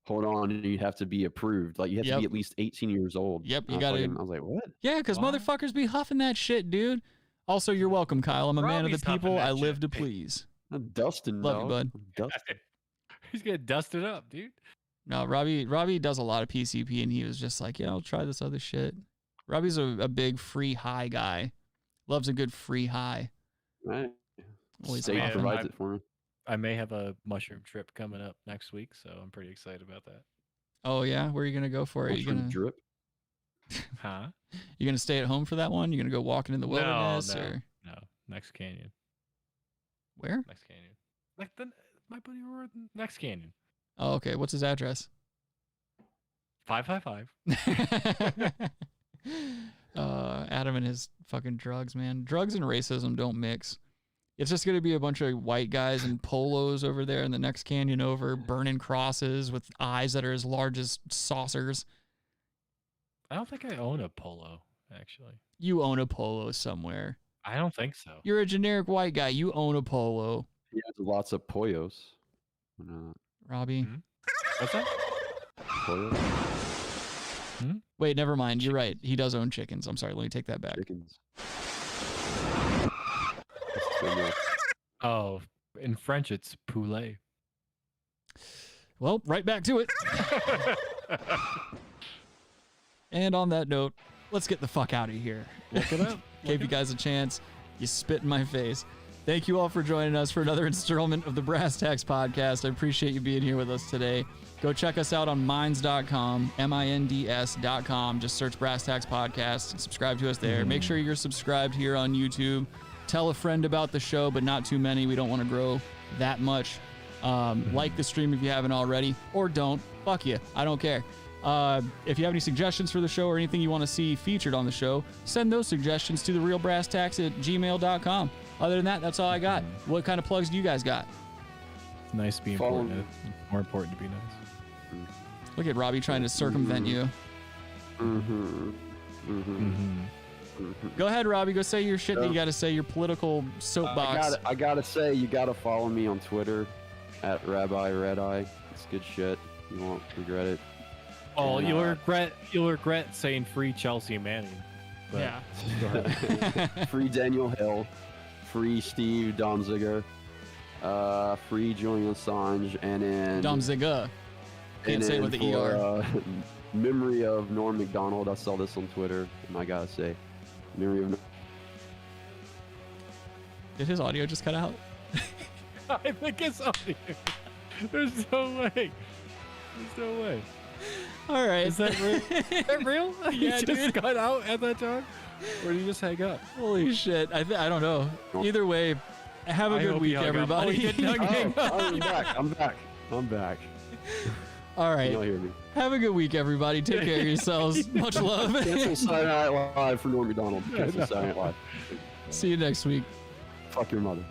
"Hold on, you have to be approved. Like you have to be at least 18 years old." Yep, you I got to. I was like, "What?" Yeah, because motherfuckers be huffing that shit, dude. Also, you're welcome, Kyle. I'm a man of the people. I live to please. I'm dusting. Love you, bud. He's gonna dust it up, dude. No, Robbie does a lot of PCP, and he was just like, yeah, I'll try this other shit. Robbie's a big free high guy. Loves a good free high. Right. Always State popping. provides it for me. I may have a mushroom trip coming up next week, so I'm pretty excited about that. Oh yeah, where are you gonna go for it? You Mushroom gonna drip? Huh? You gonna stay at home for that one? You gonna go walking in the wilderness or No, next canyon. where? Next canyon. Like my buddy over next canyon. Oh, okay. What's his address? 555. Adam and his fucking drugs, man. Drugs and racism don't mix. It's just gonna be a bunch of white guys in polos over there in the next canyon over, burning crosses with eyes that are as large as saucers. I don't think I own a polo, actually. You own a polo somewhere. I don't think so. You're a generic white guy. You own a polo. He has lots of pollos. Robbie. What's that? Pollos? Wait, never mind. You're right. He does own chickens. I'm sorry. Let me take that back. Chickens. Oh, in French, it's poulet. Well, right back to it. And on that note, let's get the fuck out of here. Look it up. Gave you guys a chance. You spit in my face. Thank you all for joining us for another installment of the Brass Tacks podcast. I appreciate you being here with us today. Go check us out on minds.com, minds.com. Just search Brass Tacks podcast and subscribe to us there. Make sure you're subscribed here on YouTube. Tell a friend about the show, but not too many. We don't want to grow that much. Like the stream if you haven't already, or don't. Fuck you. I don't care. If you have any suggestions for the show or anything you want to see featured on the show, send those suggestions to therealbrasstacks@gmail.com. Other than that, that's all I got. What kind of plugs do you guys got? It's nice to be important. It's more important to be nice. Look at Robbie trying to circumvent you. Go ahead, Robbie. Go say your shit that you got to say, your political soapbox. I gotta say, you gotta follow me on Twitter at Rabbi Redeye. It's good shit. You won't regret it. Oh, And, you'll regret saying free Chelsea Manning. But Yeah. go ahead. Free Daniel Hill, free Steve Donziger, free Julian Assange, and then Domziga. Can't and say it then with the ER. Memory of Norm McDonald. I saw this on Twitter, and I gotta say, memory of. Did his audio just cut out? I think it's audio. There's no way. There's no way. All right. Is that real? Is that real? Yeah, you just got out at that time? Or did you just hang up? Holy shit. I don't know. Either way, have a I good hope week, you hung up. everybody. Oh, you didn't hang up. I'm back. All right. You'll hear me. Have a good week, everybody. Take care of yourselves. Much love. Cancel Saturday Night Live for Norm McDonald. Cancel Saturday Night Live. See you next week. Fuck your mother.